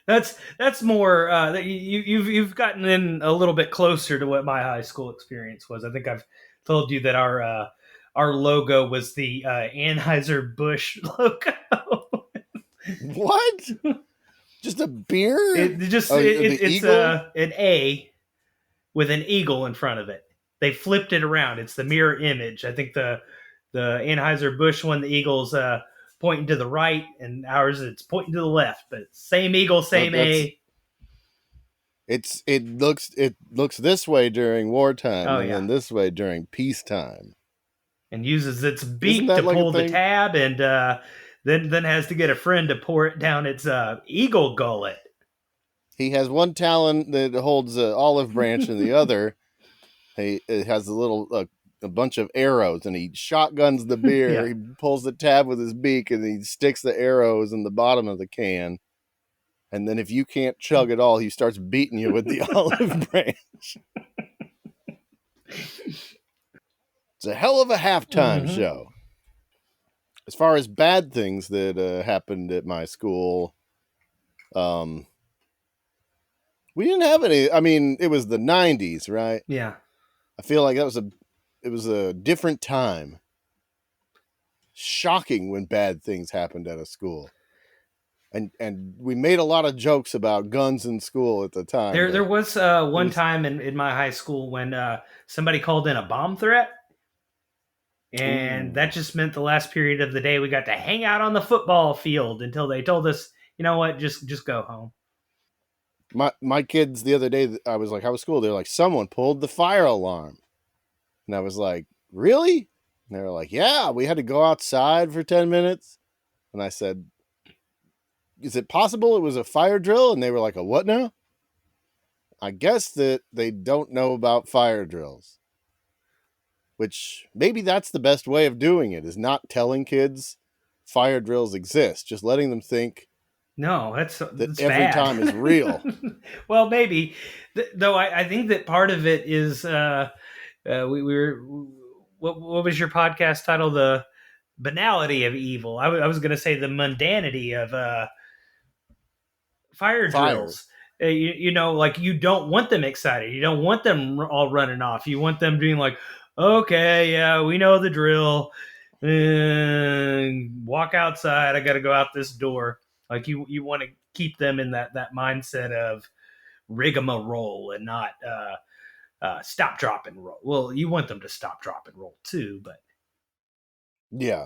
That's more you've gotten in a little bit closer to what my high school experience was. I think I've told you that our logo was the Anheuser-Busch logo. What? Just a beer? It's an A with an eagle in front of it. They flipped it around. It's the mirror image. I think the Anheuser-Busch one, the eagle's pointing to the right, and ours it's pointing to the left. But same eagle, same A. It looks this way during wartime, and this way during peacetime. And uses its beak to pull the tab, and then has to get a friend to pour it down its eagle gullet. He has one talon that holds an olive branch, and the other, it has a bunch of arrows, and he shotguns the beer. Yeah. He pulls the tab with his beak, and he sticks the arrows in the bottom of the can. And then if you can't chug it all, he starts beating you with the olive branch. It's a hell of a halftime Mm-hmm. show. As far as bad things that happened at my school, we didn't have any. I mean, it was the 90s, right? Yeah. I feel like it was a different time. Shocking when bad things happened at a school. And we made a lot of jokes about guns in school at the time, There but was it one was time in my high school when somebody called in a bomb threat, and that ooh. just meant the last period of the day we got to hang out on the football field until they told us, you know what, just go home. My kids the other day, I was like, how was school? They're like, someone pulled the fire alarm. And I was like, really? And they were like, yeah, we had to go outside for 10 minutes. And I said, is it possible it was a fire drill? And they were like, a what now? I guess that they don't know about fire drills, which maybe that's the best way of doing it, is not telling kids fire drills exist, just letting them think No, that that's every bad. time is real. Well, maybe though. I think that part of it is we were. What was your podcast title? The Banality of Evil. I was going to say the mundanity of fire Fire. drills. You know, like you don't want them excited. You don't want them all running off. You want them being like, okay, yeah, we know the drill. Walk outside. I got to go out this door. Like you want to keep them in that mindset of rigmarole and not stop, drop, and roll. Well, you want them to stop, drop, and roll too, but Yeah.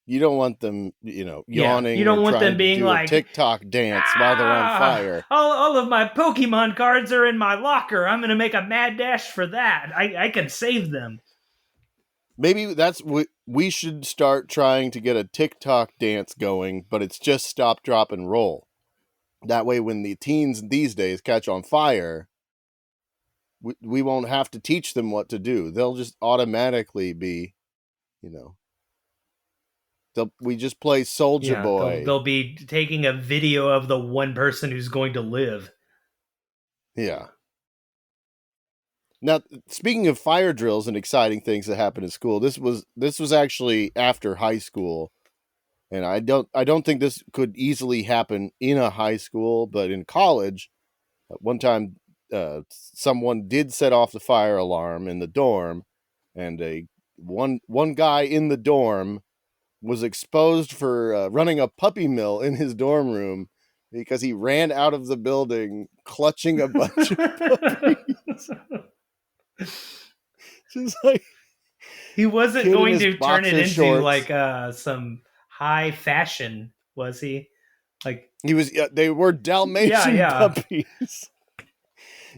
You don't want them, yeah, you yawning or don't want them trying to being do a like, TikTok dance while they're on fire. all of my Pokemon cards are in my locker. I'm going to make a mad dash for that. I can save them. Maybe that's what we should start trying to get a TikTok dance going, but it's just stop, drop, and roll. That way, when the teens these days catch on fire, we won't have to teach them what to do. They'll just automatically be, you know, we just play Soldier Yeah, Boy. they'll be taking a video of the one person who's going to live. Yeah. Now, speaking of fire drills and exciting things that happen in school, this was actually after high school, and I don't think this could easily happen in a high school, but in college, one time, someone did set off the fire alarm in the dorm, and one guy in the dorm was exposed for running a puppy mill in his dorm room because he ran out of the building clutching a bunch of puppies. Just like He wasn't kid in going his to turn it boxer into shorts. like some high fashion, was he? Like, He was. They were yeah, Dalmatian yeah. puppies.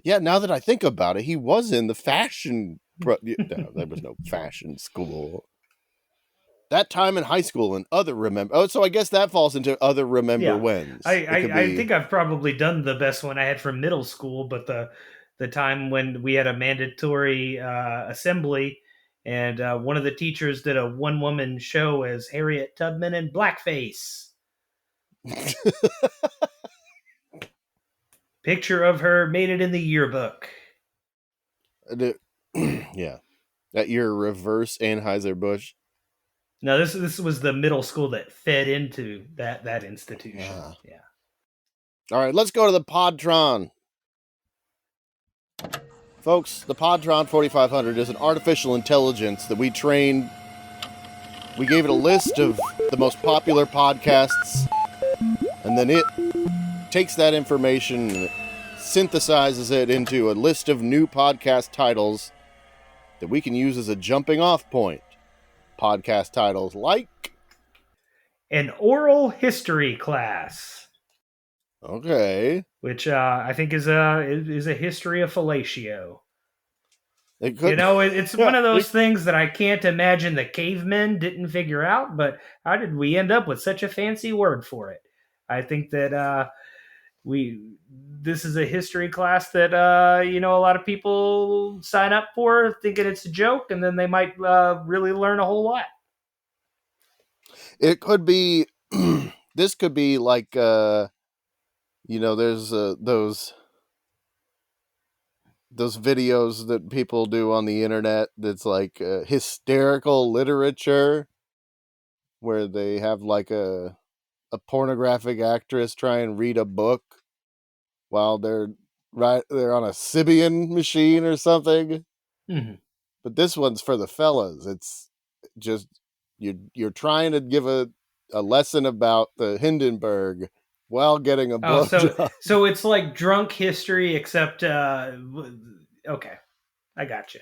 Yeah, now that I think about it, he was in the fashion. No, there was no fashion school. That time in high school and other remember. Oh, so I guess that falls into other remember Yeah, whens. It could I be. think I've probably done the best one I had from middle school, but the time when we had a mandatory assembly, and one of the teachers did a one woman show as Harriet Tubman in blackface. Picture of her made it in the yearbook. Yeah, that your reverse Anheuser Busch. Now this was the middle school that fed into that institution. Yeah. All right, let's go to the Podtron. Folks, the Podtron 4500 is an artificial intelligence that we trained. We gave it a list of the most popular podcasts, and then it takes that information and synthesizes it into a list of new podcast titles that we can use as a jumping off point. Podcast titles like... An oral history class, Okay. which I think is a history of fellatio. It You could... know, it's one of those things that I can't imagine the cavemen didn't figure out, but how did we end up with such a fancy word for it? I think that we this is a history class that a lot of people sign up for thinking it's a joke, and then they might really learn a whole lot. It could be... this could be like... There's those videos that people do on the internet that's like hysterical literature where they have like a pornographic actress try and read a book while they're on a Sibian machine or something. Mm-hmm. But this one's for the fellas. It's just you're trying to give a lesson about the Hindenburg while getting a Oh, blowjob. so it's like drunk history, except okay, I got you.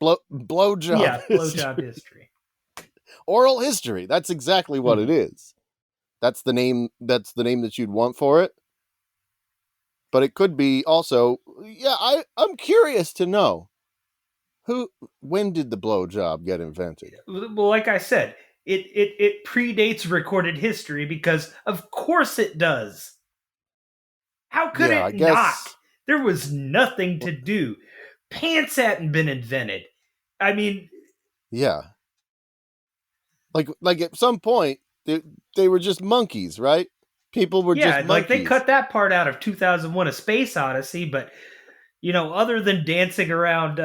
Blowjob Yeah, blowjob history. history. Oral history. That's exactly what it Mm-hmm. is. That's the name that you'd want for it. But it could be also, yeah, I'm curious to know when did the blowjob get invented? Well, like I said, it predates recorded history because of course it does. How could Yeah, I it not? guess. There was nothing to do. Pants hadn't been invented. I mean, Yeah, like at some point they were just monkeys, right? People were just yeah, like they monkeys. cut that part out of 2001: A Space Odyssey, but other than dancing around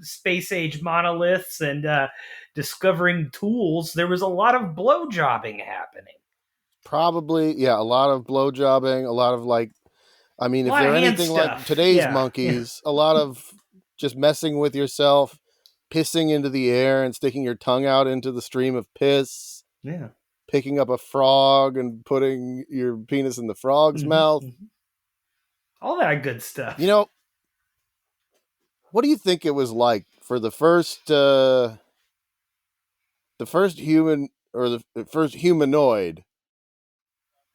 space age monoliths and discovering tools, there was a lot of blow jobbing happening. Probably, yeah, a lot of blowjobbing, a lot of like, I mean, A if lot of they're hand anything like stuff. today's Yeah, yeah, monkeys, a lot of just messing with yourself, pissing into the air and sticking your tongue out into the stream of piss, yeah. picking up a frog and putting your penis in the frog's Mm-hmm, mouth. mm-hmm. All that good You stuff. know, what do you think it was like for the first human or the first humanoid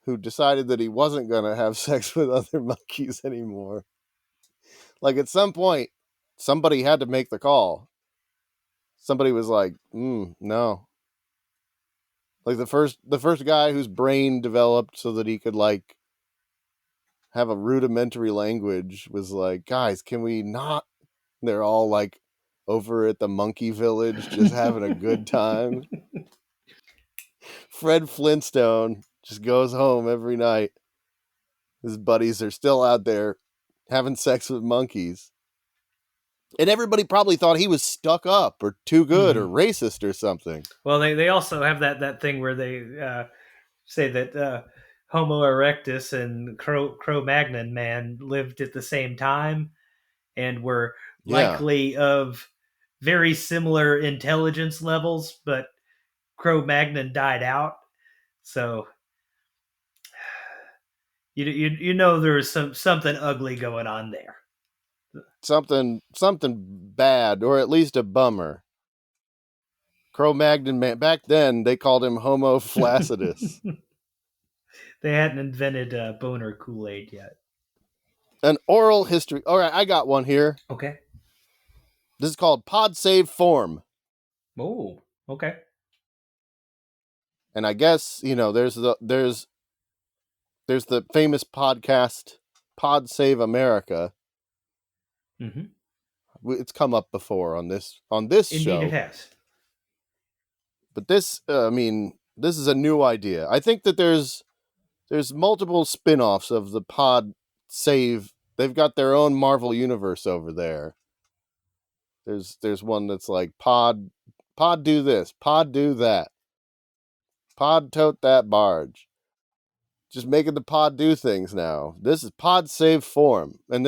who decided that he wasn't going to have sex with other monkeys anymore? Like at some point, somebody had to make the call. Somebody was like, no. Like the first guy whose brain developed so that he could like have a rudimentary language was like, guys, can we not? They're all like over at the monkey village just having a good time. Fred Flintstone just goes home every night. His buddies are still out there having sex with monkeys. And everybody probably thought he was stuck up or too good or Mm-hmm. racist or something. Well, they also have that thing where they say that Homo erectus and Cro-Magnon man lived at the same time and were Yeah. likely of very similar intelligence levels, but Cro-Magnon died out. So there was something ugly going on there. Something bad or at least a bummer. Cro-Magnon man, back then they called him Homo flaccidus. They hadn't invented boner Kool-Aid yet. An oral history. All right, I got one here. Okay. This is called Pod Save Form. Oh, okay. And I guess, there's the famous podcast Pod Save America. Mm-hmm. It's come up before on this Indeed, it show. has. But this this is a new idea. I think that there's multiple spin-offs of the Pod Save. They've got their own Marvel universe over there. There's one that's like pod do this, pod do that, pod tote that barge. Just making the pod do things now. This is Pod Save Form. And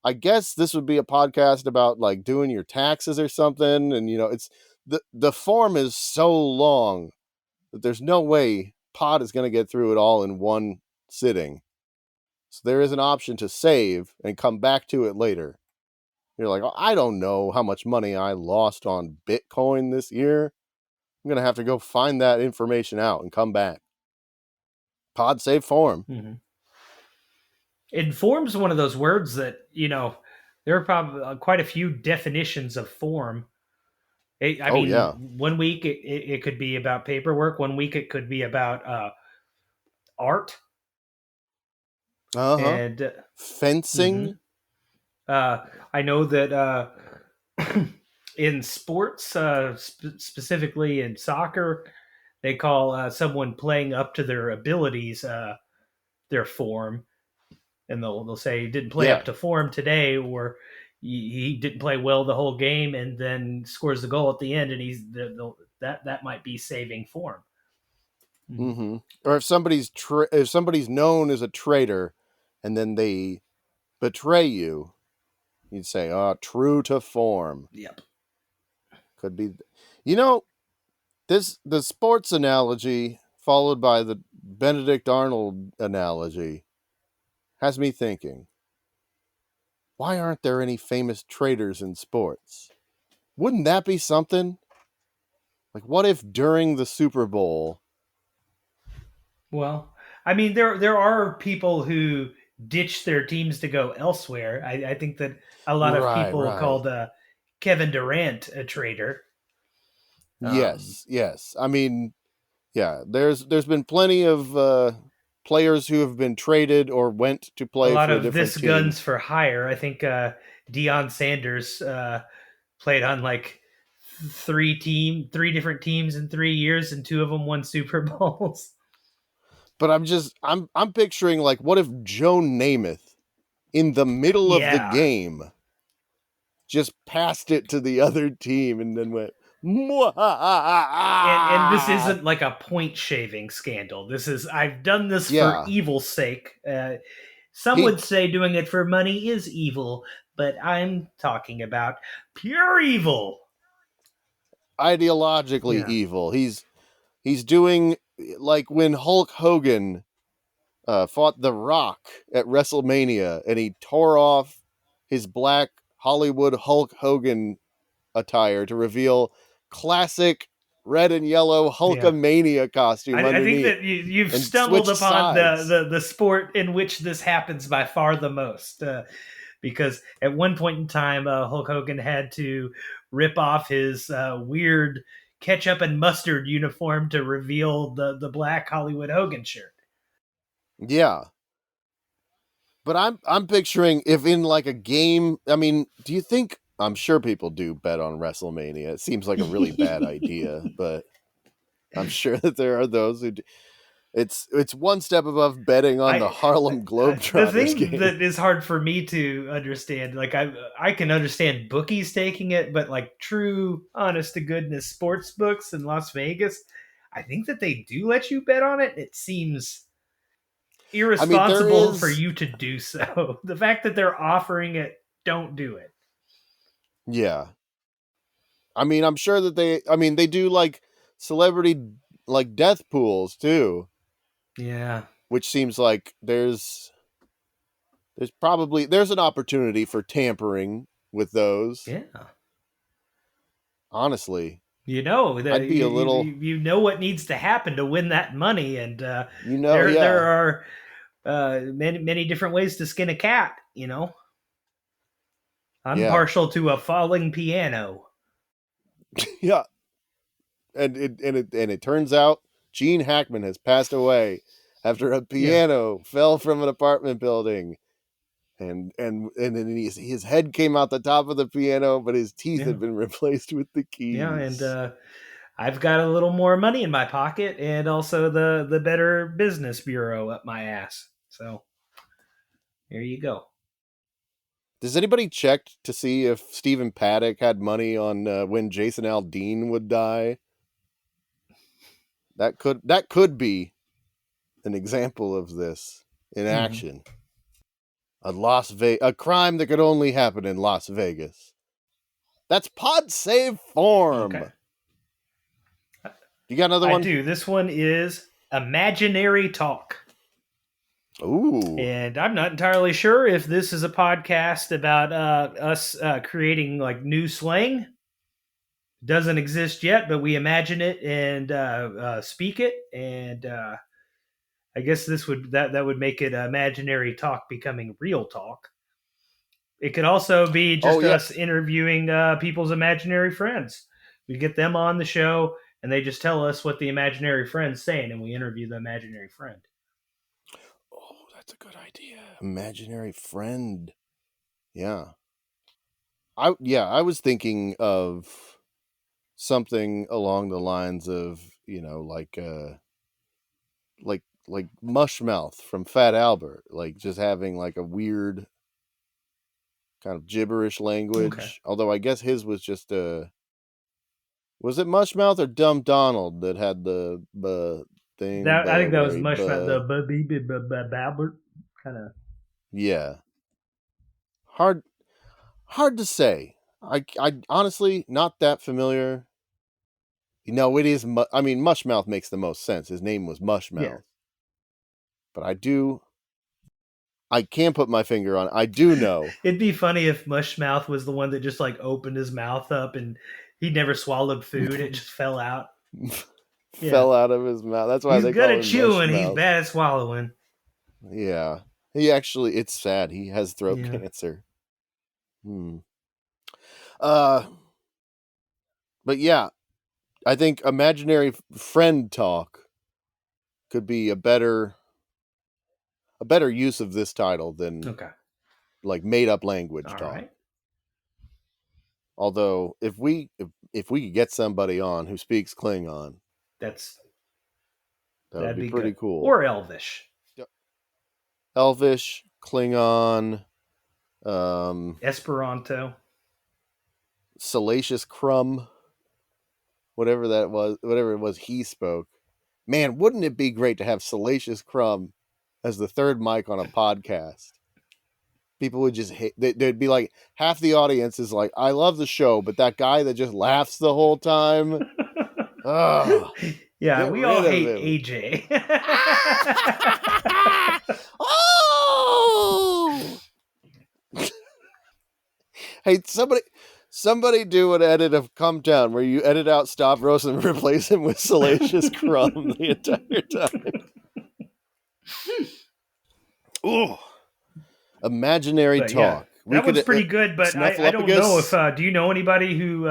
I guess this would be a podcast about like doing your taxes or something. And it's the form is so long that there's no way Pod is going to get through it all in one sitting. So there is an option to save and come back to it later. You're like, oh, I don't know how much money I lost on Bitcoin this year. I'm going to have to go find that information out and come back. Pod Save Form. Mm-hmm. Inform's one of those words that there are probably quite a few definitions of form. I Oh, mean, yeah. one week it could be about paperwork. One week it could be about art, Uh-huh. and mhm. Fencing. I know that in sports, specifically in soccer, they call someone playing up to their abilities their form. and they'll say he didn't play up Yeah. to form today, or he didn't play well the whole game, and then scores the goal at the end, and that might be saving form. Mm-hmm. Mm-hmm. Or if somebody's known as a traitor, and then they betray you, you'd say, true to form. Yep. Could be, you know, the sports analogy followed by the Benedict Arnold analogy has me thinking, why aren't there any famous traitors in sports? Wouldn't that be something? Like, what if during the Super Bowl? Well, I mean, there are people who ditch their teams to go elsewhere. I think that a lot of Right, people right. called Kevin Durant a traitor. Um, Yes. I mean, yeah, there's been plenty of players who have been traded or went to a play lot for a of different this team. guns for hire. I think Deion Sanders played on like three different teams in 3 years, and two of them won Super Bowls. But I'm picturing, like, what if Joe Namath in the middle of the Yeah, game just passed it to the other team and then went, and this "Mwah!" isn't like a point shaving scandal. This is I've done this for Yeah, evil's sake. Some he would say doing it for money is evil, but I'm talking about pure evil. ideologically Yeah, evil. He's doing like when Hulk Hogan fought The Rock at WrestleMania, and he tore off his black Hollywood Hulk Hogan attire to reveal classic red and yellow yeah. Hulkamania costume I think underneath, that you've and stumbled switched upon sides. the sport in which this happens by far the most. Because at one point in time, Hulk Hogan had to rip off his weird ketchup and mustard uniform to reveal the black Hollywood Hogan shirt. Yeah, but I'm picturing if in like a game. I mean, do you think? I'm sure people do bet on WrestleMania. It seems like a really bad idea, but I'm sure that there are those who do. It's one step above betting on the I Harlem the Globetrotters thing game. that is hard for me to understand, like I can understand bookies taking it, but like true, honest to goodness sports books in Las Vegas, I think that they do let you bet on it. It seems I mean, there irresponsible for is, you to do so. The fact that they're offering it, don't do it. yeah. I mean, I'm sure that I mean, they do like celebrity like death pools too, Yeah, which seems like there's an opportunity for tampering with those. yeah. Honestly, You know that I'd be a little, you know what needs to happen to win that money, and there yeah, are many different ways to skin a cat. You know, I'm yeah, partial to a falling piano. yeah. And it turns out Gene Hackman has passed away after a Yeah, piano fell from an apartment building. And then his head came out the top of the piano, but his teeth yeah, had been replaced with the yeah, and keys. I've got a little more money in my pocket, and also the Better Business Bureau up my ass. So there you go. Does anybody check to see if Stephen Paddock had money on when Jason Aldean would die? That could be an example of this in Mm-hmm. action. A crime that could only happen in Las Vegas. That's Pod Save Okay, Form. You got another I one? do. This one is Imaginary Talk. Ooh. And I'm not entirely sure if this is a podcast about us creating like new slang. Doesn't exist yet, but we imagine it and speak it. And I guess that would make it imaginary talk becoming real talk. It could also be Oh just yeah. us interviewing people's imaginary friends. We get them on the show, and they just tell us what the imaginary friend's saying, and we interview the imaginary friend. Oh, that's a good idea. Imaginary friend. Yeah. I was thinking of something along the lines of, like like Mushmouth from Fat Albert, like just having like a weird kind of gibberish Okay. language. Although I guess his was just a. Was it Mushmouth or Dumb Donald that had the thing? That I think that Where was he much the Babert kind of. yeah, hard to say. I honestly not that familiar. No, it is. I mean, Mushmouth makes the most sense. His name was Yeah. Mushmouth, but I can't put my finger on it. I do know. It'd be funny if Mushmouth was the one that just like opened his mouth up and he never swallowed food; it just fell out. Yeah, Fell out of his mouth. That's why he's they good call at him chewing. He's Mushmouth. bad at swallowing. Yeah. He actually, it's sad. He has throat Yeah. cancer. Hmm. Uh, but yeah, I think imaginary friend talk could be a better use of this title than Okay. like made up language All talk. right. Although if we could get somebody on who speaks Klingon, That's that would that'd be be pretty good. cool. Or Elvish. Elvish, Klingon, Esperanto. Salacious Crumb, whatever it was he spoke. Man, wouldn't it be great to have Salacious Crumb as the third mic on a podcast? People would just hate. They'd be like, half the audience is like, I love the show, but that guy that just laughs the whole time, ugh, Yeah, get we all rid of hate him. AJ. Oh! Hey, somebody do an edit of Come Down where you edit out Stavros and replace him with Salacious Crumb the entire time. Ooh. Imaginary But talk. yeah, We that could one's pretty good. But I don't know if Snuffleupagus. do you know anybody who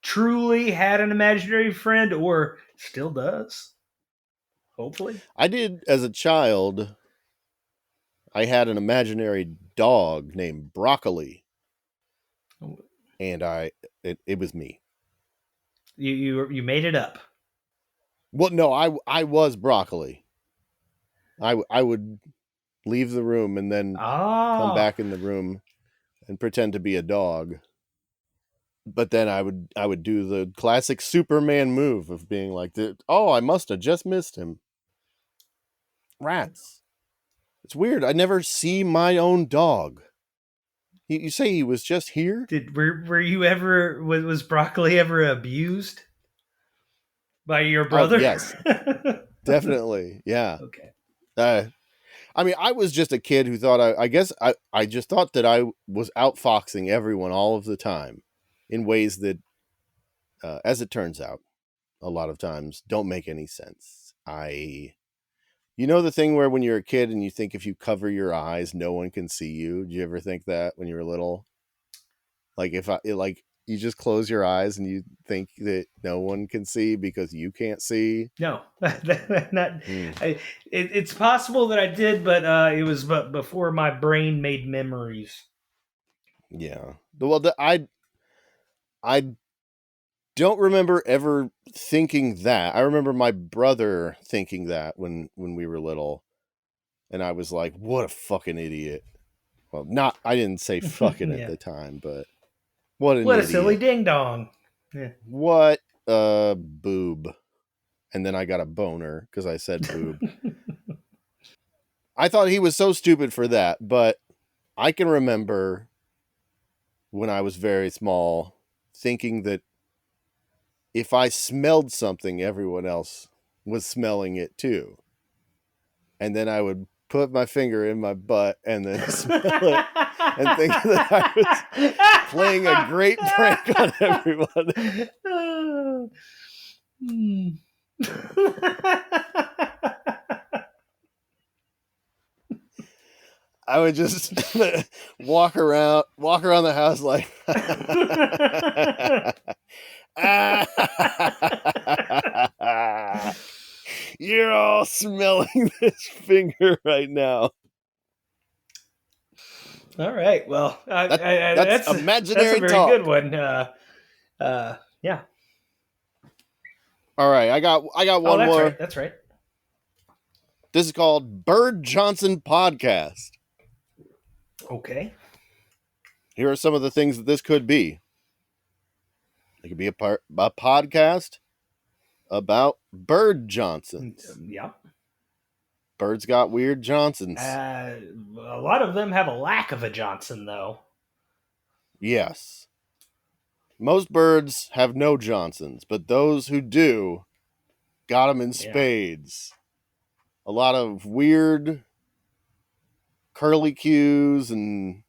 truly had an imaginary friend or still does? Hopefully. I did as a child. I had an imaginary dog named Broccoli, and it was me. You made it up. Well, no, I was Broccoli. I would leave the room and then come Ah, back in the room and pretend to be a dog. But then I would do the classic Superman move of being like, "Oh, I must have just missed him." Rats. It's weird. I never see my own dog. You say he was just here? were you ever was broccoli ever abused by your Oh, brother? yes, definitely. Yeah. Okay. Uh, I mean, I was just a kid who thought I guess I just thought that I was outfoxing everyone all of the time in ways that, as it turns out, a lot of times don't make any sense. You know the thing where when you're a kid and you think if you cover your eyes, no one can see you? Did you ever think that when you were little? Like like you just close your eyes and you think that no one can see because you can't see? No, not. Hmm. It's possible that I did, but it was but before my brain made memories. Yeah. Well, I don't remember ever thinking that. I remember my brother thinking that when we were little, and I was like, "What a fucking idiot!" Well, not I didn't say "fucking" at Yeah. the time, but what an What a silly idiot! ding dong. Yeah. What a boob! And then I got a boner because I said boob. I thought he was so stupid for that, but I can remember when I was very small thinking that if I smelled something, everyone else was smelling it too. And then I would put my finger in my butt and then smell it and think that I was playing a great prank on everyone. I would just walk around the house like you're all smelling this finger right now. All right. Well, That's that's a imaginary very good talk. one. Yeah. All right, I got Oh, one that's more. right. That's right. This is called Bird Johnson Podcast. Okay. Here are some of the things that this could be. It could be a podcast about Bird Johnsons. Yep. Birds got weird Johnsons. A lot of them have a lack of a Johnson, though. Yes. Most birds have no Johnsons, but those who do got them in spades. A lot of weird curlicues, and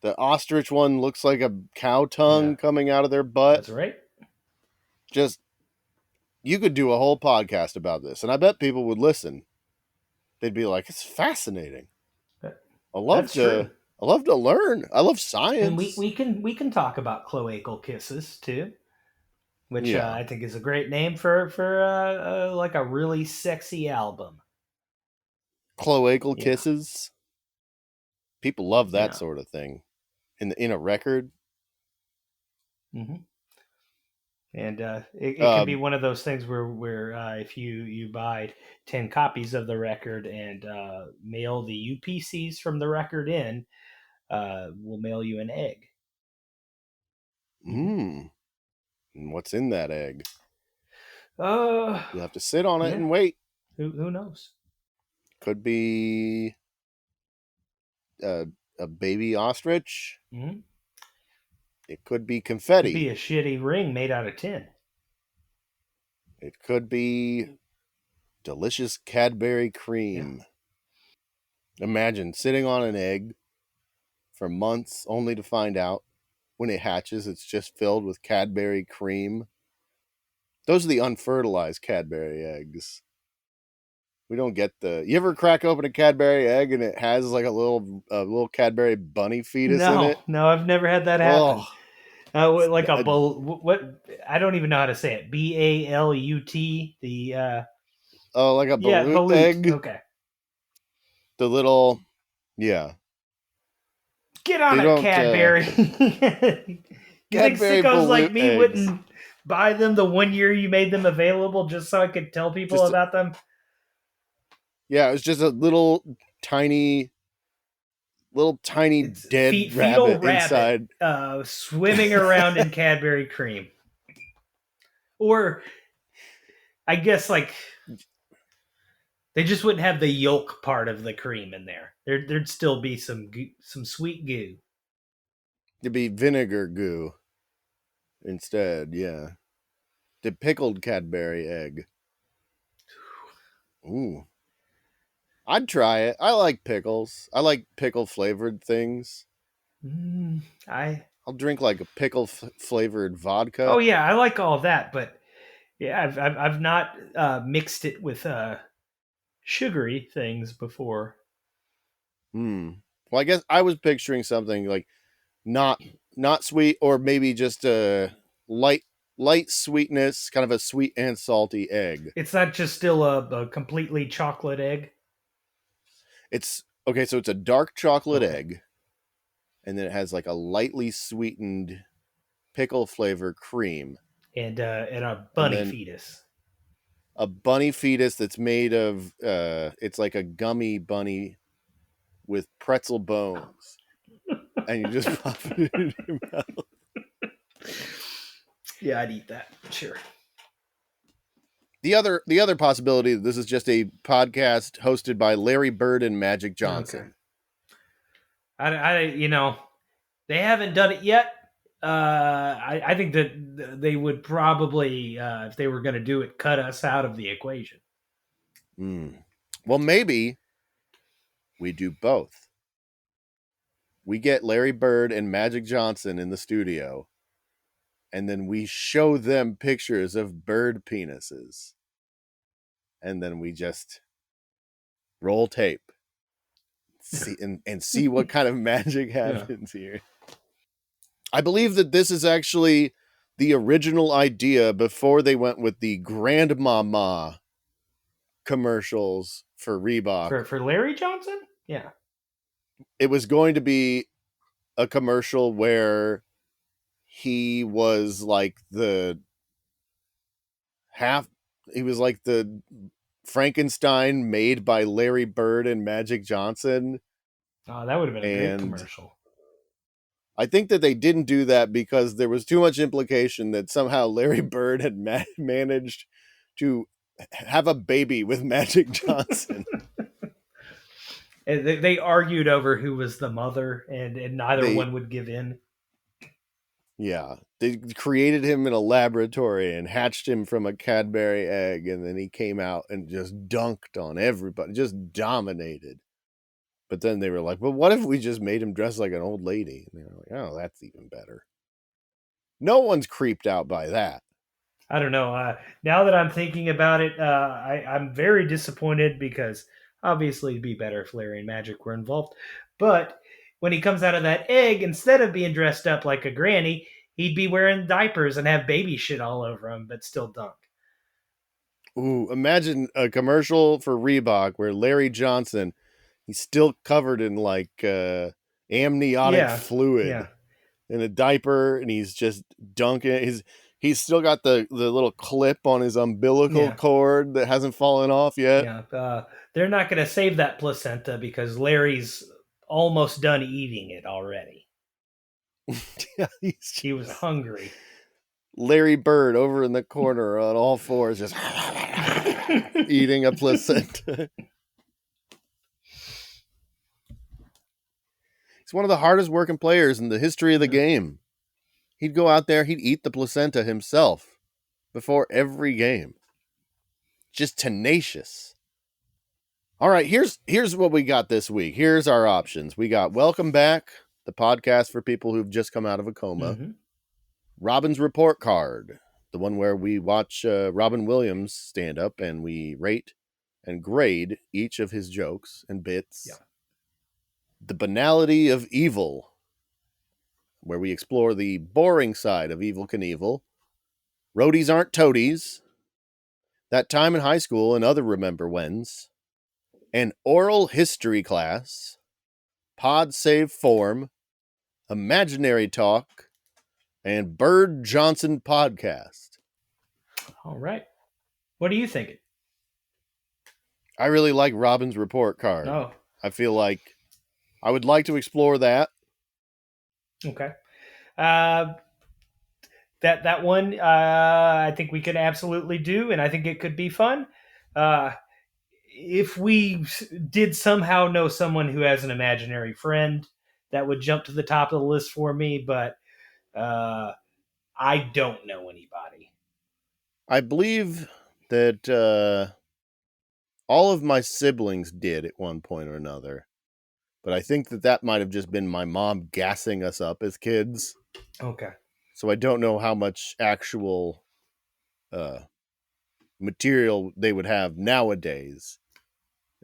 the ostrich one looks like a cow tongue coming out of their butt. That's right. Just, you could do a whole podcast about this, and I bet people would listen. They'd be like, it's fascinating. I love to learn. I love science. And we can talk about cloacal kisses too, which I think is a great name for like a really sexy album. Cloacal kisses. People love that sort of thing in a record. Mm-hmm. And it can be one of those things where if you buy 10 copies of the record and mail the UPCs from the record in, we'll mail you an egg. And what's in that egg? You'll have to sit on it and wait. Who knows? Could be a baby ostrich. Mm-hmm. It could be confetti. It could be a shitty ring made out of tin. It could be delicious Cadbury cream. Yeah. Imagine sitting on an egg for months only to find out when it hatches it's just filled with Cadbury cream. Those are the unfertilized Cadbury eggs. We don't get you ever crack open a Cadbury egg and it has like a little Cadbury bunny fetus in it? No, I've never had that happen. Like what? I don't even know how to say it. Balut. Like a balut egg. Okay. The little, yeah. Get on it, Cadbury. You think sickos like me eggs wouldn't buy them the 1 year you made them available just so I could tell people about them? Yeah, it was just a little tiny dead rabbit inside. Swimming around in Cadbury cream. Or, I guess, like, they just wouldn't have the yolk part of the cream in there. There'd still be some sweet goo. There'd be vinegar goo instead, yeah. The pickled Cadbury egg. Ooh. I'd try it. I like pickles. I like pickle-flavored things. I'll drink like a pickle-flavored vodka. Oh, yeah, I like all of that, but yeah, I've not mixed it with sugary things before. Well, I guess I was picturing something like not sweet, or maybe just a light sweetness, kind of a sweet and salty egg. It's not just still a completely chocolate egg? It's okay, so it's a dark chocolate egg, and then it has like a lightly sweetened pickle flavor cream. And a bunny fetus. A bunny fetus that's made of it's like a gummy bunny with pretzel bones. And you just pop it in your mouth. Yeah, I'd eat that. Sure. The other possibility, this is just a podcast hosted by Larry Bird and Magic Johnson. Okay. They haven't done it yet. I think that they would probably, if they were going to do it, cut us out of the equation. Well, maybe we do both. We get Larry Bird and Magic Johnson in the studio, and then we show them pictures of bird penises. And then we just roll tape. See what kind of magic happens here. I believe that this is actually the original idea before they went with the Grandmama commercials for Reebok. For Larry Johnson? Yeah. It was going to be a commercial where he was like the Frankenstein made by Larry Bird and Magic Johnson. Oh, that would have been a great And commercial. I think that they didn't do that because there was too much implication that somehow Larry Bird had managed to have a baby with Magic Johnson. They argued over who was the mother, and neither They one would give in. Yeah, they created him in a laboratory and hatched him from a Cadbury egg, and then he came out and just dunked on everybody, just dominated. But then they were like, "Well, what if we just made him dress like an old lady?" And they were like, "Oh, that's even better." No one's creeped out by that. I don't know. Now that I'm thinking about it, I'm very disappointed because obviously it'd be better if Larry and Magic were involved. But when he comes out of that egg, instead of being dressed up like a granny, he'd be wearing diapers and have baby shit all over him, but still dunk. Ooh, imagine a commercial for Reebok where Larry Johnson, he's still covered in like amniotic Yeah, fluid yeah, in a diaper, and he's just dunking. He's still got the little clip on his umbilical yeah, cord that hasn't fallen off yet. yeah. They're not going to save that placenta because Larry's almost done eating it already. Yeah, He was hungry. Larry Bird over in the corner on all fours, just eating a placenta. He's one of the hardest working players in the history of the game. He'd go out there, he'd eat the placenta himself before every game. Just tenacious. All right, here's what we got this week. Here's our options. We got Welcome Back, the podcast for people who've just come out of a coma. Mm-hmm. Robin's Report Card, the one where we watch Robin Williams stand up and we rate and grade each of his jokes and bits. Yeah. The Banality of Evel, where we explore the boring side of Evel Knievel. Roadies Aren't Toadies. That Time in High School and Other Remember Whens. An Oral History Class. Pod Save Form. Imaginary Talk. And Bird Johnson Podcast. All right. What are you thinking? I really like Robin's Report Card. Oh, I feel like I would like to explore that. okay. That one, I think we could absolutely do, and I think it could be fun. If we did somehow know someone who has an imaginary friend, that would jump to the top of the list for me. But I don't know anybody. I believe that all of my siblings did at one point or another. But I think that might have just been my mom gassing us up as kids. Okay. So I don't know how much actual material they would have nowadays.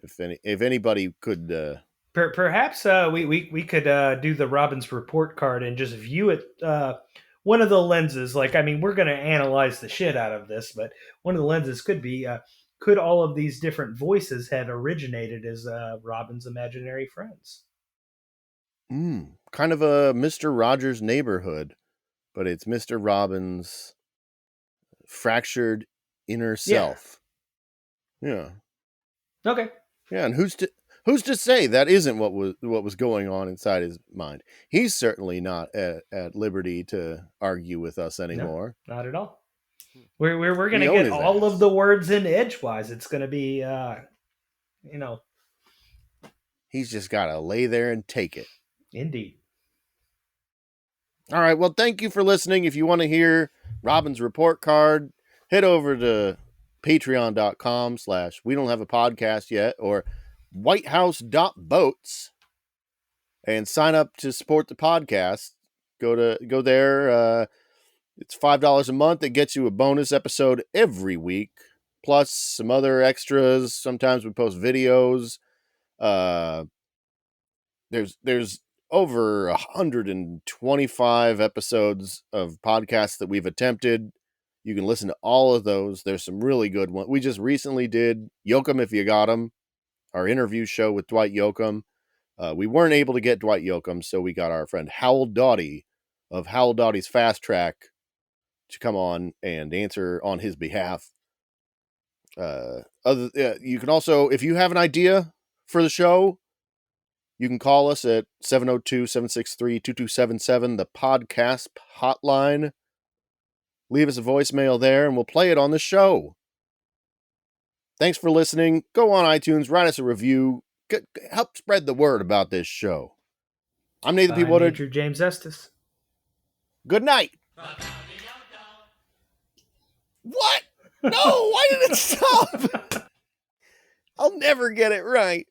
If anybody could... Perhaps we could do the Robin's Report Card and just view it one of the lenses. Like, I mean, we're going to analyze the shit out of this, but one of the lenses could be could all of these different voices have originated as Robin's imaginary friends? Kind of a Mr. Rogers Neighborhood, but it's Mr. Robin's fractured inner self. Yeah. Okay. Yeah, and who's to say that isn't what was going on inside his mind? He's certainly not at liberty to argue with us anymore. No, not at all. We're going We to own get his all ass. of the words in edgewise. It's going to be He's just got to lay there and take it. Indeed. All right, well, thank you for listening. If you want to hear Robin's Report Card, head over to patreon.com/we don't have a podcast yet, or whitehouse.boats, and sign up to support the podcast. Go there. It's $5 a month. It gets you a bonus episode every week, plus some other extras. Sometimes we post videos. There's over 125 episodes of podcasts that we've attempted. You can listen to all of those. There's some really good ones. We just recently did Yoakum If You Got 'Em, our interview show with Dwight Yoakam. We weren't able to get Dwight Yoakam, so we got our friend Howell Doughty of Howell Doughty's Fast Track to come on and answer on his behalf. You can also, if you have an idea for the show, you can call us at 702-763-2277, the podcast hotline. Leave us a voicemail there, and we'll play it on the show. Thanks for listening. Go on iTunes, write us a review. Help spread the word about this show. I'm Nathan P. Woodard. Major James Estes. Good night. What? No, why did it stop? I'll never get it right.